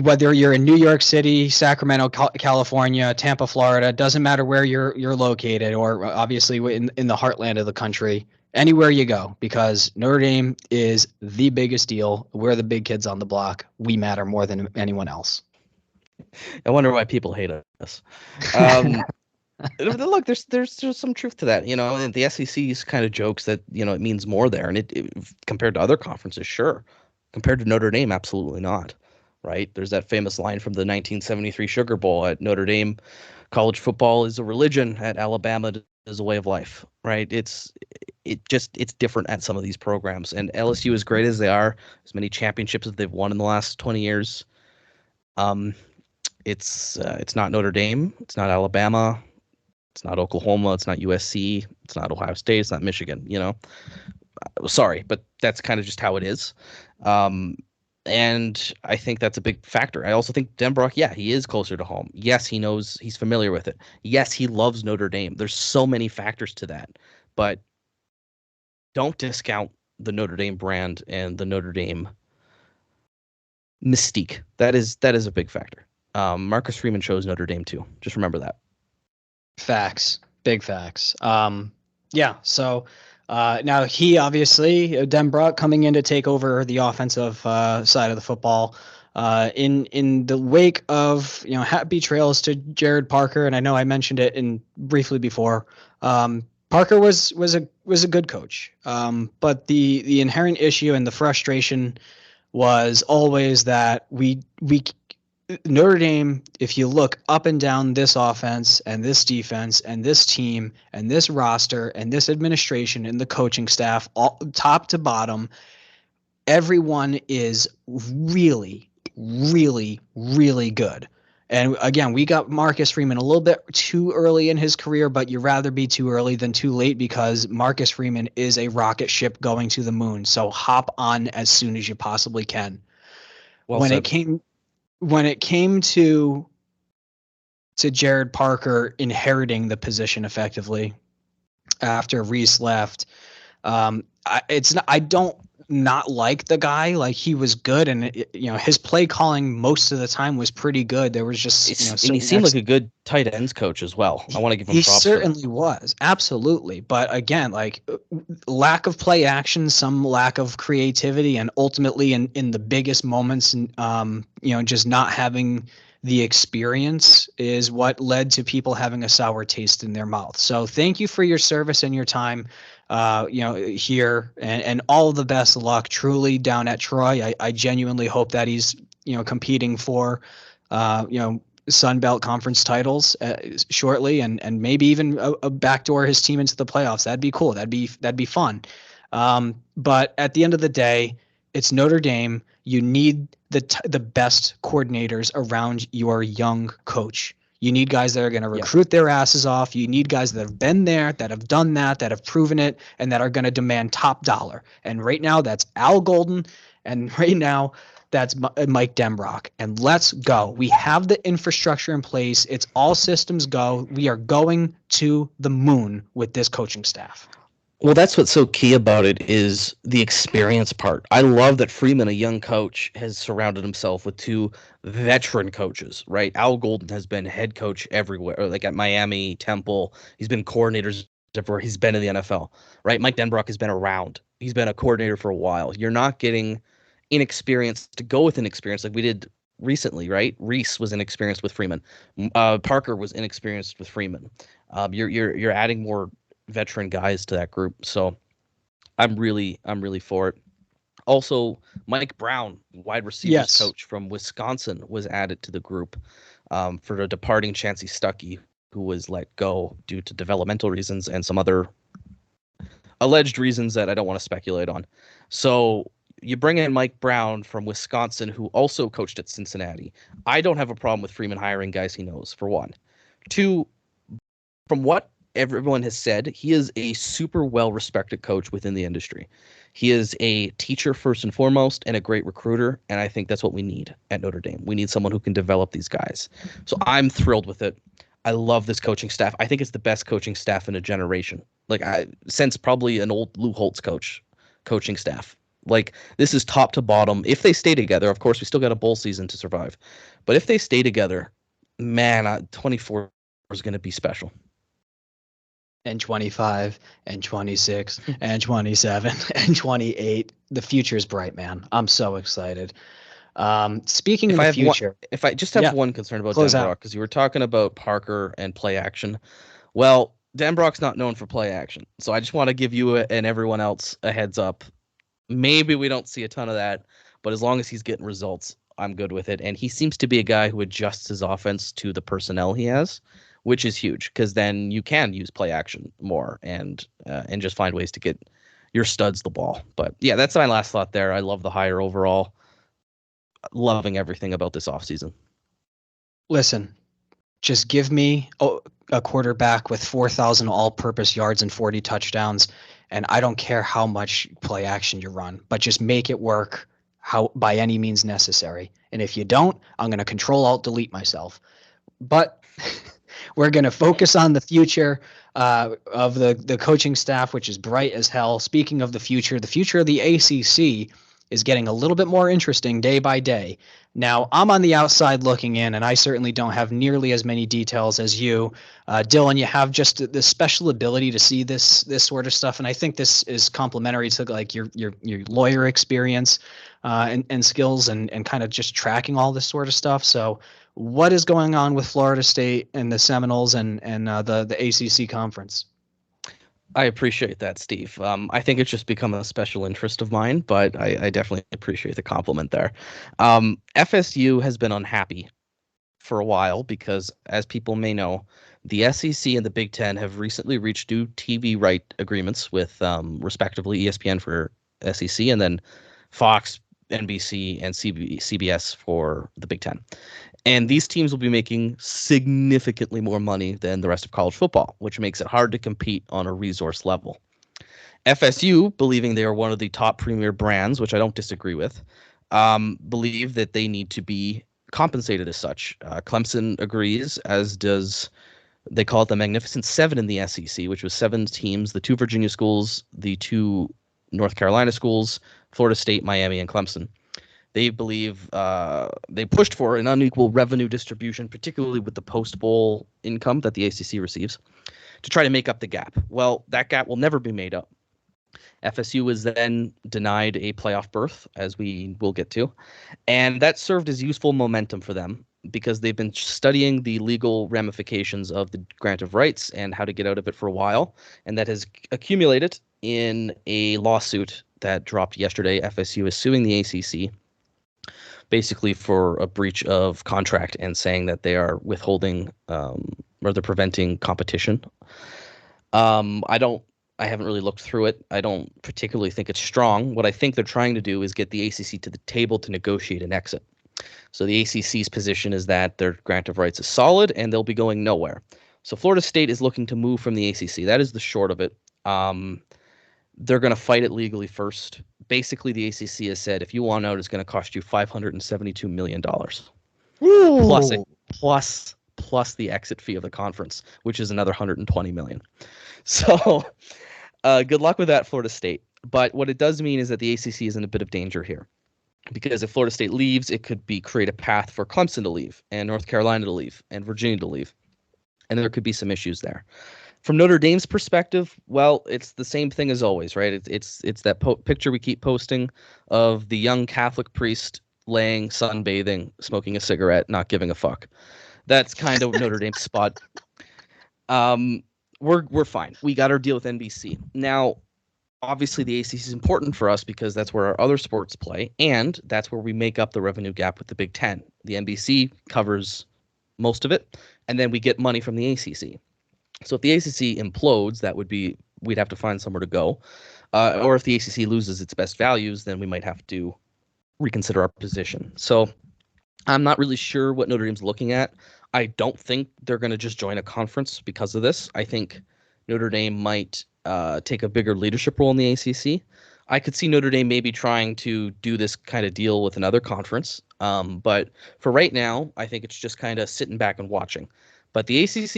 Whether you're in New York City, Sacramento, California, Tampa, Florida, doesn't matter where you're located, or obviously in the heartland of the country, anywhere you go, because Notre Dame is the biggest deal. We're the big kids on the block. We matter more than anyone else. I wonder why people hate us. Look, there's some truth to that. And the SEC's kind of jokes that it means more there, and it compared to other conferences, sure. Compared to Notre Dame, absolutely not. Right? There's that famous line from the 1973 Sugar Bowl: at Notre Dame, college football is a religion; at Alabama, is a way of life. Right? It's different at some of these programs, and LSU, as great as they are, as many championships as they've won in the last 20 years, it's not Notre Dame, it's not Alabama. It's not Oklahoma. It's not USC. It's not Ohio State. It's not Michigan. Sorry, but that's kind of just how it is. And I think that's a big factor. I also think Denbrock, he is closer to home. Yes, he knows, he's familiar with it. Yes, he loves Notre Dame. There's so many factors to that. But don't discount the Notre Dame brand and the Notre Dame mystique. That is a big factor. Marcus Freeman chose Notre Dame too. Just remember that. Facts. Big facts. So now he obviously, Denbrock, coming in to take over the offensive side of the football in the wake of, happy trails to Jared Parker. And I know I mentioned it briefly before. Parker was a good coach. But the inherent issue and the frustration was always that we Notre Dame, if you look up and down this offense and this defense and this team and this roster and this administration and the coaching staff, all, top to bottom, everyone is really, really, really good. And again, we got Marcus Freeman a little bit too early in his career, but you'd rather be too early than too late, because Marcus Freeman is a rocket ship going to the moon. So hop on as soon as you possibly can. Well when said. it came to Jared Parker inheriting the position effectively after Reese left, I don't not like the guy. Like, he was good, and his play calling most of the time was pretty good. There was just and he seemed like a good tight ends coach as well. I want to give him props. He certainly was, absolutely. But again, like, lack of play action, some lack of creativity, and ultimately in the biggest moments, just not having the experience is what led to people having a sour taste in their mouth. So thank you for your service and your time here, and all the best of luck truly down at Troy. I genuinely hope that he's competing for Sun Belt Conference titles shortly, and maybe even a backdoor his team into the playoffs. That'd be cool. That'd be fun. But at the end of the day, it's Notre Dame. You need the best coordinators around your young coach. You need guys that are going to recruit their asses off. You need guys that have been there, that have done that have proven it, and that are going to demand top dollar. And right now, that's Al Golden, and right now, that's Mike Denbrock. And let's go. We have the infrastructure in place. It's all systems go. We are going to the moon with this coaching staff. Well, that's what's so key about it is the experience part. I love that Freeman, a young coach, has surrounded himself with two veteran coaches, right? Al Golden has been head coach everywhere, like at Miami, Temple. He's been coordinators everywhere. He's been in the NFL, right? Mike Denbrock has been around. He's been a coordinator for a while. You're not getting inexperience to go with inexperience like we did recently, right? Reese was inexperienced with Freeman. Parker was inexperienced with Freeman. You're adding more veteran guys to that group. So I'm really for it. Also, Mike Brown, wide receivers coach from Wisconsin, was added to the group for the departing Chancey Stuckey, who was let go due to developmental reasons and some other alleged reasons that I don't want to speculate on. So you bring in Mike Brown from Wisconsin, who also coached at Cincinnati. I don't have a problem with Freeman hiring guys he knows, for one. Two, from what everyone has said, he is a super well-respected coach within the industry. He is a teacher first and foremost and a great recruiter, and I think that's what we need at Notre Dame. We need someone who can develop these guys. So I'm thrilled with it. I love this coaching staff. I think it's the best coaching staff in a generation. Like since probably an old Lou Holtz coaching staff. Like this is top to bottom. If they stay together, of course, we still got a bowl season to survive. But if they stay together, man, 24 is going to be special. And 25 and 26 and 27 and 28. The future is bright, man. I'm so excited. Speaking of the future, if I just have one concern about Denbrock, because you were talking about Parker and play action. Well, Denbrock's not known for play action, so I just want to give you and everyone else a heads up. Maybe we don't see a ton of that, but as long as he's getting results, I'm good with it. And he seems to be a guy who adjusts his offense to the personnel he has, which is huge because then you can use play action more and just find ways to get your studs the ball. But yeah, that's my last thought there. I love the hire overall. Loving everything about this offseason. Listen, just give me a quarterback with 4,000 all-purpose yards and 40 touchdowns, and I don't care how much play action you run, but just make it work by any means necessary. And if you don't, I'm going to Control-Alt-Delete myself. But we're going to focus on the future of the coaching staff, which is bright as hell. Speaking of the future of the ACC is getting a little bit more interesting day by day. Now, I'm on the outside looking in, and I certainly don't have nearly as many details as you. Dylan, you have just this special ability to see this sort of stuff, and I think this is complementary to like your lawyer experience and skills and kind of just tracking all this sort of stuff. So what is going on with Florida State and the Seminoles and the ACC conference? I appreciate that, Steve. I think it's just become a special interest of mine, but I definitely appreciate the compliment there. FSU has been unhappy for a while because, as people may know, the SEC and the Big Ten have recently reached new TV right agreements with, respectively, ESPN for SEC and then Fox, NBC, and CBS for the Big Ten. And these teams will be making significantly more money than the rest of college football, which makes it hard to compete on a resource level. FSU, believing they are one of the top premier brands, which I don't disagree with, believe that they need to be compensated as such. Clemson agrees, as does, they call it the Magnificent Seven in the SEC, which was 7 teams, the 2 Virginia schools, the 2 North Carolina schools, Florida State, Miami, and Clemson. They believe they pushed for an unequal revenue distribution, particularly with the post-bowl income that the ACC receives, to try to make up the gap. Well, that gap will never be made up. FSU was then denied a playoff berth, as we will get to, and that served as useful momentum for them because they've been studying the legal ramifications of the grant of rights and how to get out of it for a while, and that has accumulated in a lawsuit that dropped yesterday. FSU is suing the ACC basically for a breach of contract and saying that they are withholding or they're preventing competition. I haven't really looked through it. I don't particularly think it's strong. What I think they're trying to do is get the ACC to the table to negotiate an exit. So the ACC's position is that their grant of rights is solid and they'll be going nowhere. So Florida State is looking to move from the ACC. That is the short of it. They're going to fight it legally first. Basically, the ACC has said if you want out, it's going to cost you $572 million. Plus the exit fee of the conference, which is another $120 million. So Good luck with that, Florida State. But what it does mean is that the ACC is in a bit of danger here. Because if Florida State leaves, it could create a path for Clemson to leave, and North Carolina to leave, and Virginia to leave. And there could be some issues there. From Notre Dame's perspective, well, it's the same thing as always, right? It's that picture we keep posting of the young Catholic priest laying, sunbathing, smoking a cigarette, not giving a fuck. That's kind of Notre Dame's spot. We're fine. We got our deal with NBC. Now, obviously, the ACC is important for us because that's where our other sports play, and that's where we make up the revenue gap with the Big Ten. The NBC covers most of it, and then we get money from the ACC. So if the ACC implodes, we'd have to find somewhere to go. Or if the ACC loses its best values, then we might have to reconsider our position. So I'm not really sure what Notre Dame's looking at. I don't think they're going to just join a conference because of this. I think Notre Dame might take a bigger leadership role in the ACC. I could see Notre Dame maybe trying to do this kind of deal with another conference. But for right now, I think it's just kind of sitting back and watching. But the ACC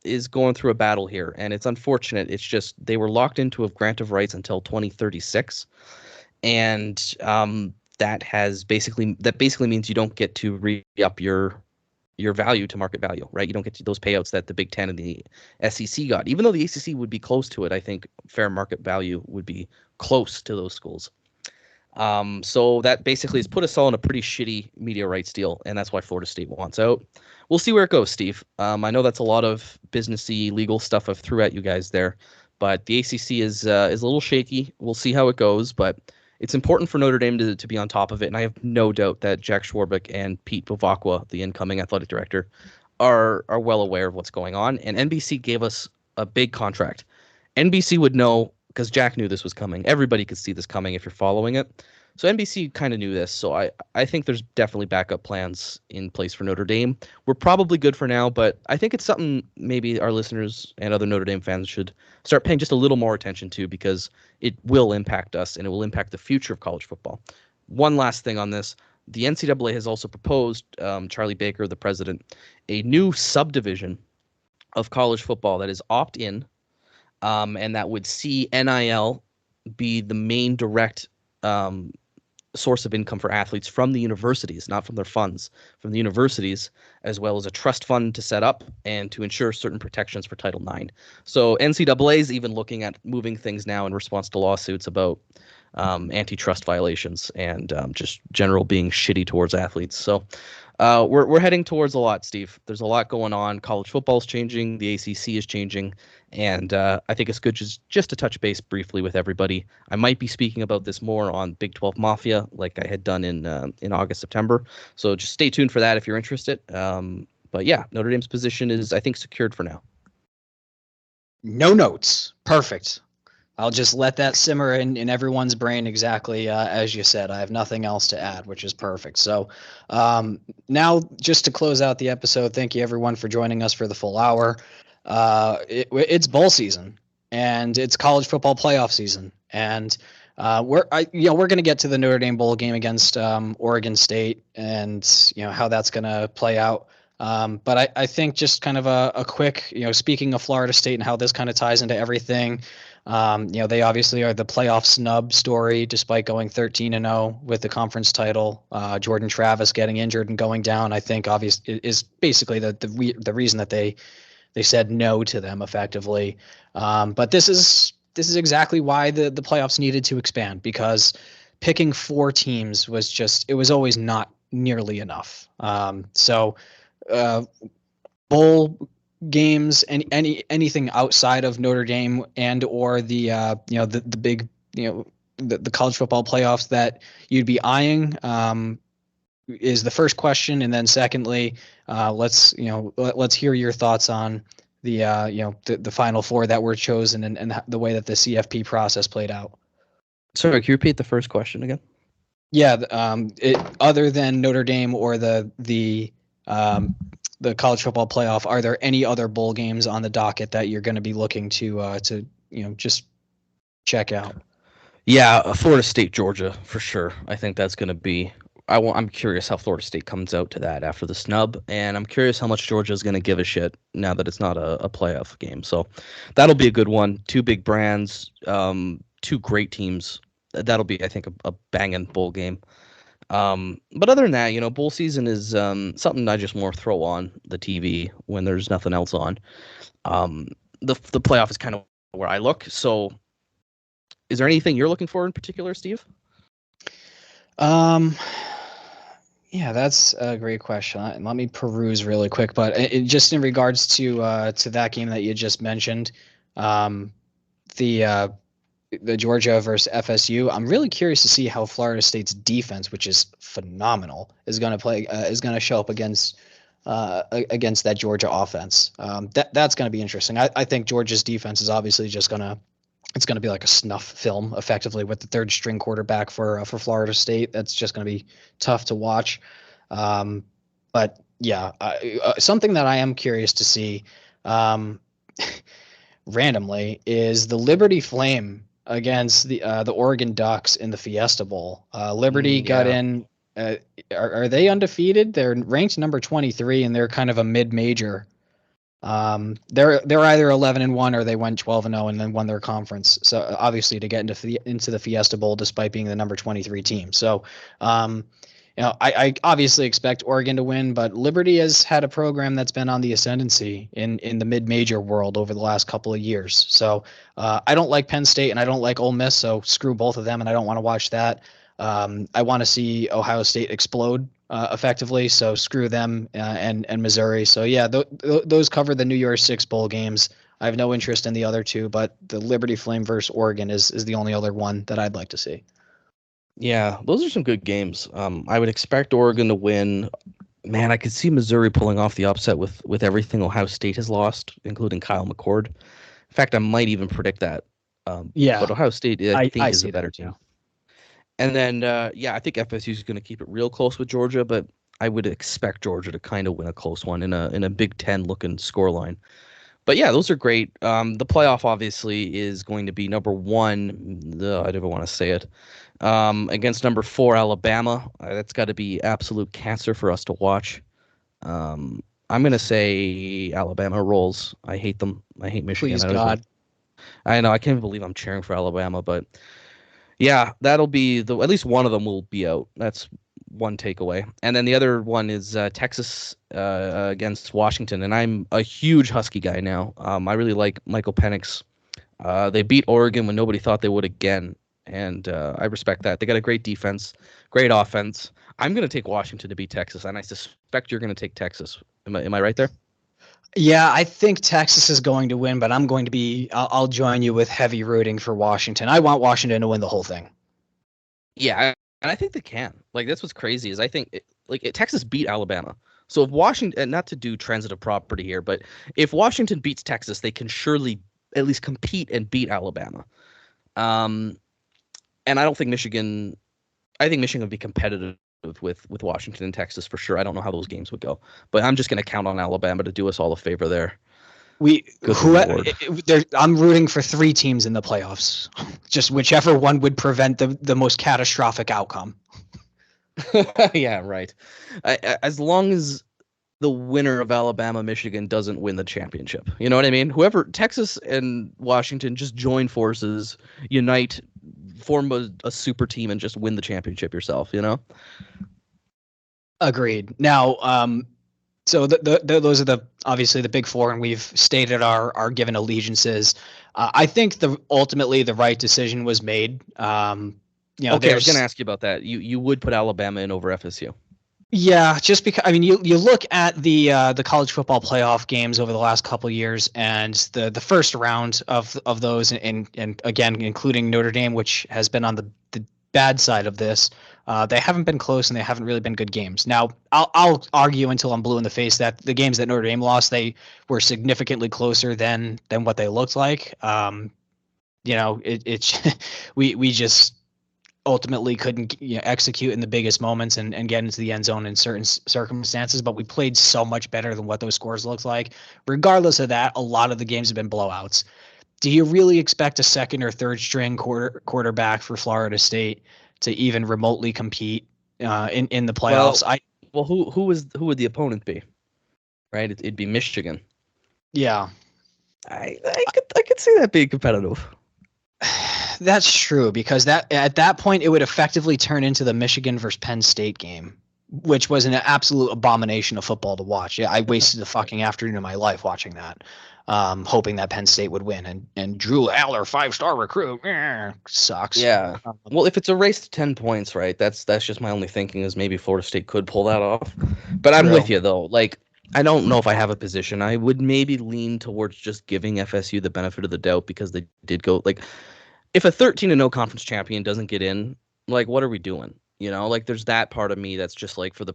is going through a battle here, and it's unfortunate. It's just they were locked into a grant of rights until 2036, and that basically means you don't get to re-up your value to market value, right? You don't get to those payouts that the Big Ten and the SEC got. Even though the ACC would be close to it, I think fair market value would be close to those schools. So that basically has put us all in a pretty shitty media rights deal, and that's why Florida State wants out. We'll see where it goes, Steve. I know that's a lot of businessy legal stuff I've threw at you guys there, but the ACC is a little shaky. We'll see how it goes, but it's important for Notre Dame to be on top of it, and I have no doubt that Jack Schwarbeck and Pete Bovacqua, the incoming athletic director, are well aware of what's going on. And NBC gave us a big contract. NBC would know because Jack knew this was coming. Everybody could see this coming if you're following it. So NBC kind of knew this. So I think there's definitely backup plans in place for Notre Dame. We're probably good for now, but I think it's something maybe our listeners and other Notre Dame fans should start paying just a little more attention to because it will impact us and it will impact the future of college football. One last thing on this. The NCAA has also proposed, Charlie Baker, the president, a new subdivision of college football that is opt-in, and that would see NIL be the main direct source of income for athletes from the universities, not from their funds, from the universities, as well as a trust fund to set up and to ensure certain protections for Title IX. So NCAA is even looking at moving things now in response to lawsuits about antitrust violations and just general being shitty towards athletes. So we're heading towards a lot, Steve. There's a lot going on. College football is changing. The ACC is changing. And I think it's good just to touch base briefly with everybody. I might be speaking about this more on Big 12 Mafia like I had done in August, September. So just stay tuned for that if you're interested. But yeah, Notre Dame's position is, I think, secured for now. No notes. Perfect. I'll just let that simmer in everyone's brain exactly as you said. I have nothing else to add, which is perfect. So now just to close out the episode, thank you everyone for joining us for the full hour. It's bowl season and it's college football playoff season. And we're going to get to the Notre Dame bowl game against Oregon State and, how that's going to play out. But I think just kind of a quick, speaking of Florida State and how this kind of ties into everything, they obviously are the playoff snub story, despite going 13-0 with the conference title. Jordan Travis getting injured and going down, I think, obviously is basically the reason that they said no to them effectively. But this is exactly why the playoffs needed to expand, because picking 4 teams was always not nearly enough. So bowl games and anything outside of Notre Dame and or the big the college football playoffs that you'd be eyeing is the first question, and then secondly, let's hear your thoughts on the Final Four that were chosen and the way that the CFP process played out. Sorry, can you repeat the first question again? Yeah, other than Notre Dame or the college football playoff, are there any other bowl games on the docket that you're going to be looking to just check out? Yeah, Florida State, Georgia, for sure. I think that's going to be I'm curious how Florida State comes out to that after the snub, and I'm curious how much Georgia is going to give a shit now that it's not a playoff game. So that'll be a good one. Two big brands, two great teams. That'll be, I think, a banging bowl game. But other than that, bowl season is something I just more throw on the TV when there's nothing else on. The playoff is kind of where I look. So, is there anything you're looking for in particular, Steve? Yeah, that's a great question. Let me peruse really quick. But just in regards to that game that you just mentioned, the Georgia versus FSU, I'm really curious to see how Florida State's defense, which is phenomenal, is going to show up against that Georgia offense. That's going to be interesting. I think Georgia's defense is obviously just going to be like a snuff film, effectively, with the third string quarterback for Florida State. That's just going to be tough to watch. But yeah, something that I am curious to see, randomly, is the Liberty Flame against the Oregon Ducks in the Fiesta Bowl. Liberty got in. Are they undefeated? They're ranked number 23, and they're kind of a mid-major. They're either 11-1 or they went 12-0 and then won their conference. So obviously to get into the Fiesta Bowl despite being the number 23 team. So, I obviously expect Oregon to win, but Liberty has had a program that's been on the ascendancy in the mid-major world over the last couple of years. So I don't like Penn State and I don't like Ole Miss. So screw both of them, and I don't want to watch that. I want to see Ohio State explode effectively, so screw them and Missouri. So yeah, those cover the New Year's Six bowl games. I have no interest in the other two, but the Liberty Flame versus Oregon is the only other one that I'd like to see. Yeah, those are some good games. I would expect Oregon to win. Man, I could see Missouri pulling off the upset with everything Ohio State has lost, including Kyle McCord. In fact, I might even predict that. But Ohio State, I think, is a better team. Yeah. And then, I think FSU is going to keep it real close with Georgia, but I would expect Georgia to kind of win a close one in a Big Ten looking scoreline. But yeah, those are great. The playoff obviously is going to be number 1. I never want to say it. Against number 4 Alabama. That's got to be absolute cancer for us to watch. I'm going to say Alabama rolls. I hate them. I hate Michigan. Please God. I know. I can't believe I'm cheering for Alabama, but. Yeah, that'll be at least one of them will be out. That's one takeaway. And then the other one is Texas against Washington. And I'm a huge Husky guy now. I really like Michael Penix. They beat Oregon when nobody thought they would again. And I respect that. They got a great defense, great offense. I'm going to take Washington to beat Texas, and I suspect you're going to take Texas. Am I right there? Yeah, I think Texas is going to win, but I'll join you with heavy rooting for Washington. I want Washington to win the whole thing. Yeah, and I think they can. Like, that's what's crazy is I think Texas beat Alabama. So if Washington, not to do transitive property here, but if Washington beats Texas, they can surely at least compete and beat Alabama. And I don't think Michigan would be competitive with Washington and Texas for sure. I don't know how those games would go, but I'm just going to count on Alabama to do us all a favor there. I'm rooting for 3 teams in the playoffs, just whichever one would prevent the most catastrophic outcome. Yeah, right. As long as the winner of Alabama Michigan doesn't win the championship, you know what I mean? Whoever, Texas and Washington, just join forces, unite, form a super team, and just win the championship yourself, you know? Agreed. Now, so those are obviously the big 4, and we've stated our given allegiances. I think ultimately the right decision was made. Okay, I was going to ask you about that. You would put Alabama in over FSU. Yeah, just because you look at the college football playoff games over the last couple of years, and the first round of those, and again including Notre Dame, which has been on the bad side of this. They haven't been close, and they haven't really been good games. Now, I'll argue until I'm blue in the face that the games that Notre Dame lost, they were significantly closer than what they looked like. We just ultimately couldn't execute in the biggest moments and get into the end zone in certain circumstances, but we played so much better than what those scores looked like. Regardless of that, a lot of the games have been blowouts. Do you really expect a second or third string quarterback for Florida State to even remotely compete in the playoffs. Well, who would the opponent be? Right, it'd be Michigan. Yeah, I could see that being competitive. that's true, because at that point it would effectively turn into the Michigan versus Penn State game, which was an absolute abomination of football to watch. Yeah, I wasted the fucking afternoon of my life watching that, hoping that Penn State would win. And Drew Aller, 5-star recruit, sucks. Yeah. Well, if it's a race to 10 points, right? That's just my only thinking is maybe Florida State could pull that off. But I'm with you though. Like, I don't know if I have a position. I would maybe lean towards just giving FSU the benefit of the doubt because they did go like, if a 13-0 conference champion doesn't get in, like, what are we doing? You know, like, there's that part of me that's just like, for the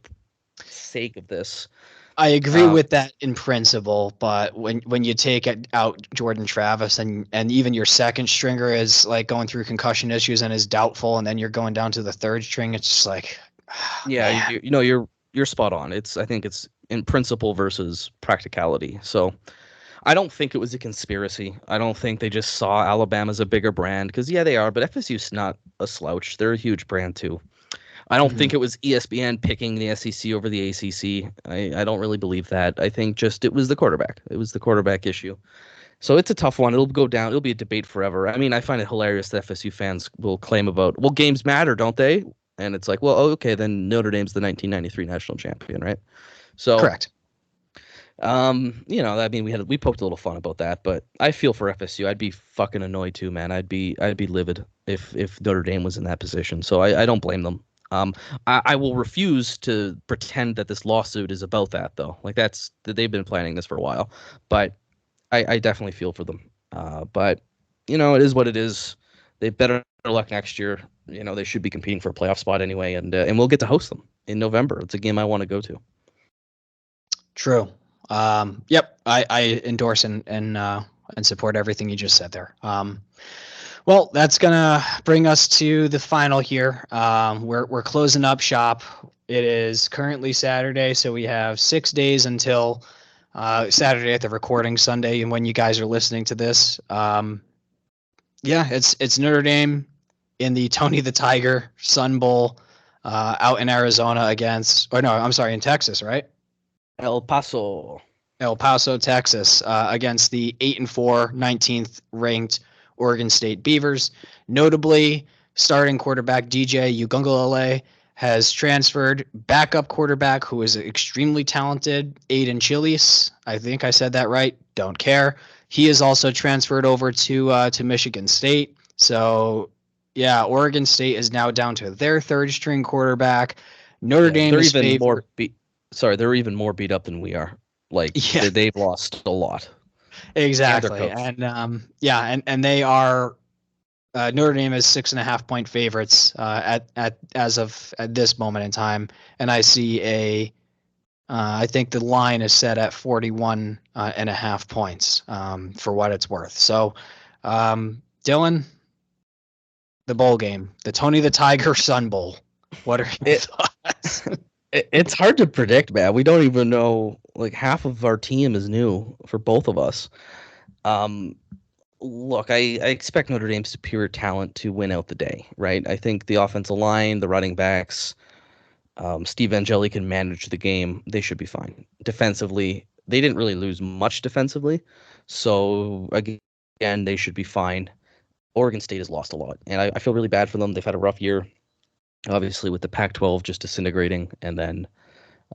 sake of this. I agree with that in principle, but when you take out Jordan Travis and even your second stringer is like going through concussion issues and is doubtful, and then you're going down to the third string, it's just like, yeah, you're spot on. I think it's in principle versus practicality. So I don't think it was a conspiracy. I don't think they just saw Alabama as a bigger brand, because yeah, they are, but FSU's not a slouch. They're a huge brand too. I don't think it was ESPN picking the SEC over the ACC. I don't really believe that. I think just it was the quarterback. It was the quarterback issue. So it's a tough one. It'll go down. It'll be a debate forever. I mean, I find it hilarious that FSU fans will claim about, well, games matter, don't they? And it's like, well, okay, then Notre Dame's the 1993 national champion, right? So correct. You know, I mean, we poked a little fun about that, but I feel for FSU. I'd be fucking annoyed too, man. I'd be livid if Notre Dame was in that position. So I don't blame them. I will refuse to pretend that this lawsuit is about that, though. Like, they've been planning this for a while, but I definitely feel for them. But you know, it is what it is. They've better luck next year. You know, they should be competing for a playoff spot anyway, and we'll get to host them in November. It's a game I want to go to. True. Yep. I endorse and support everything you just said there. Well, that's gonna bring us to the final here. We're closing up shop. It is currently Saturday, so we have 6 days until Saturday at the recording, Sunday, and when you guys are listening to this. Yeah, it's Notre Dame in the Tony the Tiger Sun Bowl out in Arizona in Texas, right? El Paso, Texas, against the 8-4, 19th ranked Oregon State Beavers. Notably, starting quarterback DJ Ugungalele has transferred. Backup quarterback, who is extremely talented, Aiden Chiles. I think I said that right. Don't care. He is also transferred over to Michigan State. So, yeah, Oregon State is now down to their third string quarterback. Notre Dame is favored. They're even more beat up than we are. Like, they've lost a lot. Exactly. And they are Notre Dame is 6.5 point favorites at this moment in time. And I see I think the line is set at 41.5 points for what it's worth. So, Dylan, the bowl game, the Tony the Tiger Sun Bowl. What are your thoughts? It's hard to predict, man. We don't even know. Like, half of our team is new for both of us. Look, I expect Notre Dame's superior talent to win out the day, right? I think the offensive line, the running backs, Steve Angeli can manage the game. They should be fine. Defensively, they didn't really lose much defensively. So, again, they should be fine. Oregon State has lost a lot, and I feel really bad for them. They've had a rough year, obviously, with the Pac-12 just disintegrating, and then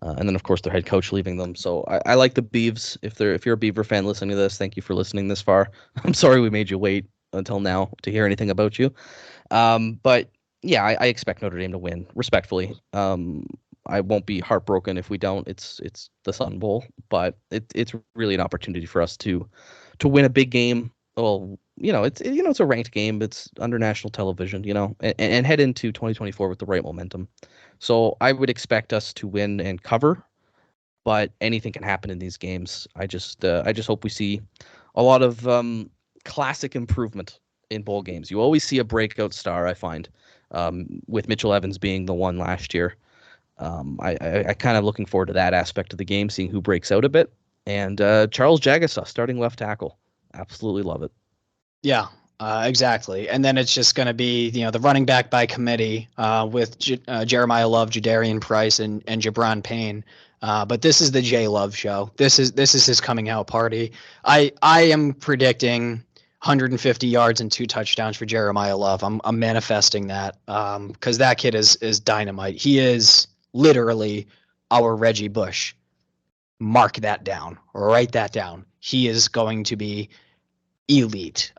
of course their head coach leaving them. So I like the Beavs. If you're a Beaver fan listening to this, thank you for listening this far. I'm sorry we made you wait until now to hear anything about you. But yeah, I expect Notre Dame to win respectfully. I won't be heartbroken if we don't. It's the Sun Bowl, but it's really an opportunity for us to win a big game. Well, it's a ranked game. It's under national television, and head into 2024 with the right momentum. So I would expect us to win and cover, but anything can happen in these games. I just hope we see a lot of classic improvement in bowl games. You always see a breakout star, I find, with Mitchell Evans being the one last year. I kind of looking forward to that aspect of the game, seeing who breaks out a bit. And Charles Jagusah starting left tackle. Absolutely love it. Yeah, Exactly. And then it's just going to be, the running back by committee with Jeremiah Love, Jadarian Price, and Jabron Payne. But this is the J Love show. This is his coming out party. I am predicting 150 yards and 2 touchdowns for Jeremiah Love. I'm manifesting that because that kid is dynamite. He is literally our Reggie Bush. Mark that down. Write that down. He is going to be elite.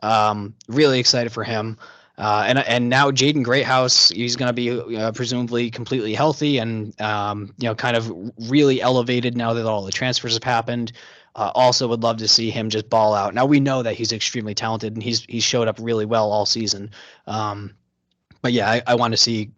Really excited for him. And now Jaden Greathouse, he's going to be presumably completely healthy and kind of really elevated now that all the transfers have happened. Also would love to see him just ball out. Now we know that he's extremely talented and he's showed up really well all season. But yeah, I want to see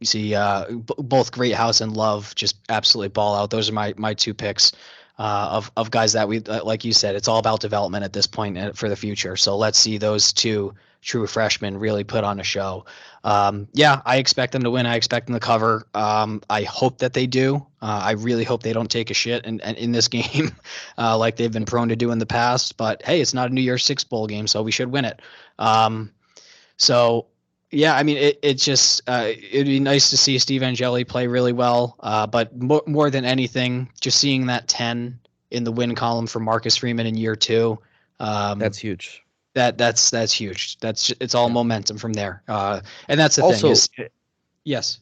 both Greathouse and Love just absolutely ball out. Those are my 2 picks. Of guys that we like you said, it's all about development at this point for the future. So let's see those 2 true freshmen really put on a show. I expect them to win. I expect them to cover. I hope that they do. I really hope they don't take a shit in this game like they've been prone to do in the past. But hey, it's not a New Year's Six bowl game, so we should win it. Yeah, I mean, it just it'd be nice to see Steve Angeli play really well. But more than anything, just seeing that 10 in the win column for Marcus Freeman in year 2. That's huge. That's huge. It's all momentum from there. And that's the thing. Yes.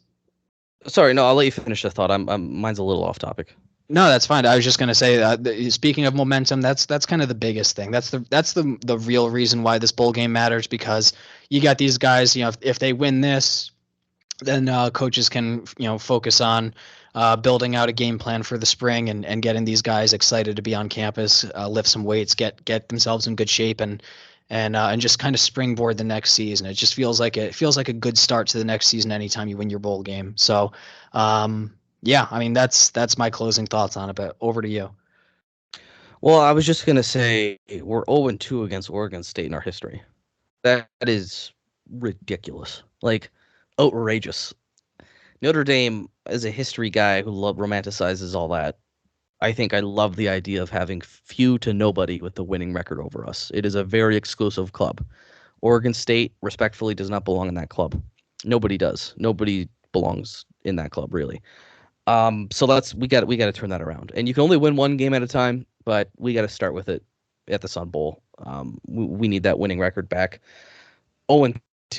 Sorry, no, I'll let you finish the thought. Mine's a little off topic. No, that's fine. I was just going to say, speaking of momentum, that's kind of the biggest thing. That's the real reason why this bowl game matters, because you got these guys, if they win this, then coaches can, focus on building out a game plan for the spring and getting these guys excited to be on campus, lift some weights, get themselves in good shape and just kind of springboard the next season. It just feels like a good start to the next season anytime you win your bowl game. So, yeah, I mean, that's my closing thoughts on it, but over to you. Well, I was just going to say we're 0-2 against Oregon State in our history. That is ridiculous. Like, outrageous. Notre Dame, as a history guy who romanticizes all that, I think I love the idea of having few to nobody with the winning record over us. It is a very exclusive club. Oregon State, respectfully, does not belong in that club. Nobody does. Nobody belongs in that club, really. So we got to turn that around, and you can only win one game at a time, but we got to start with it at the Sun Bowl. We need that winning record back. 0-2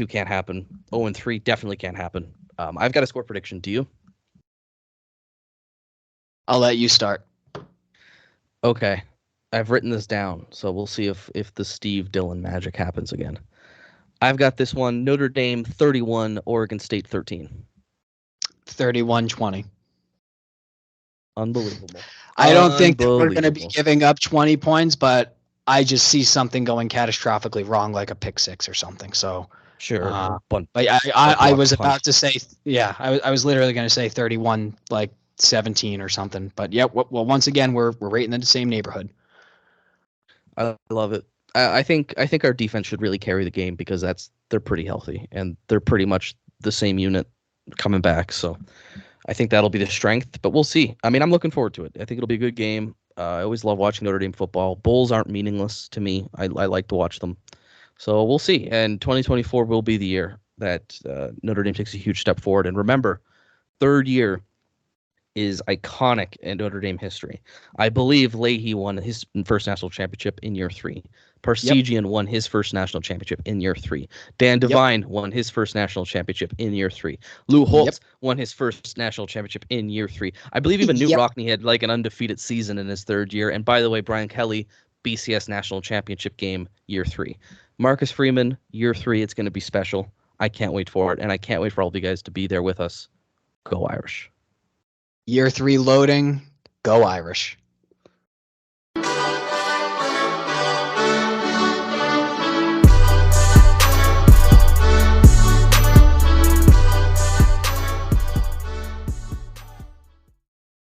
can't happen. 0-3 definitely can't happen. I've got a score prediction. Do you? I'll let you start. Okay, I've written this down, so we'll see if the Steve Dillon magic happens again. I've got this one: Notre Dame 31, Oregon State 13. 31-20. Unbelievable. I don't think that we're going to be giving up 20 points, but I just see something going catastrophically wrong, like a pick 6 or something. So sure. But I was about to say, yeah, I was literally going to say 31, like 17 or something. But yeah, well, once again, we're right in the same neighborhood. I love it. I think our defense should really carry the game because they're pretty healthy and they're pretty much the same unit coming back. So I think that'll be the strength, but we'll see. I mean, I'm looking forward to it. I think it'll be a good game. I always love watching Notre Dame football. Bowls aren't meaningless to me. I like to watch them. So we'll see. And 2024 will be the year that Notre Dame takes a huge step forward. And remember, third year is iconic in Notre Dame history. I believe Leahy won his first national championship in year 3. Parsegian won his first national championship in year 3. Dan Devine won his first national championship in year 3. Lou Holtz won his first national championship in year 3. I believe even Newt Rockne had like an undefeated season in his third year. And by the way, Brian Kelly, BCS national championship game, year 3. Marcus Freeman, year 3. It's going to be special. I can't wait for it. And I can't wait for all of you guys to be there with us. Go Irish. Year 3 loading. Go Irish.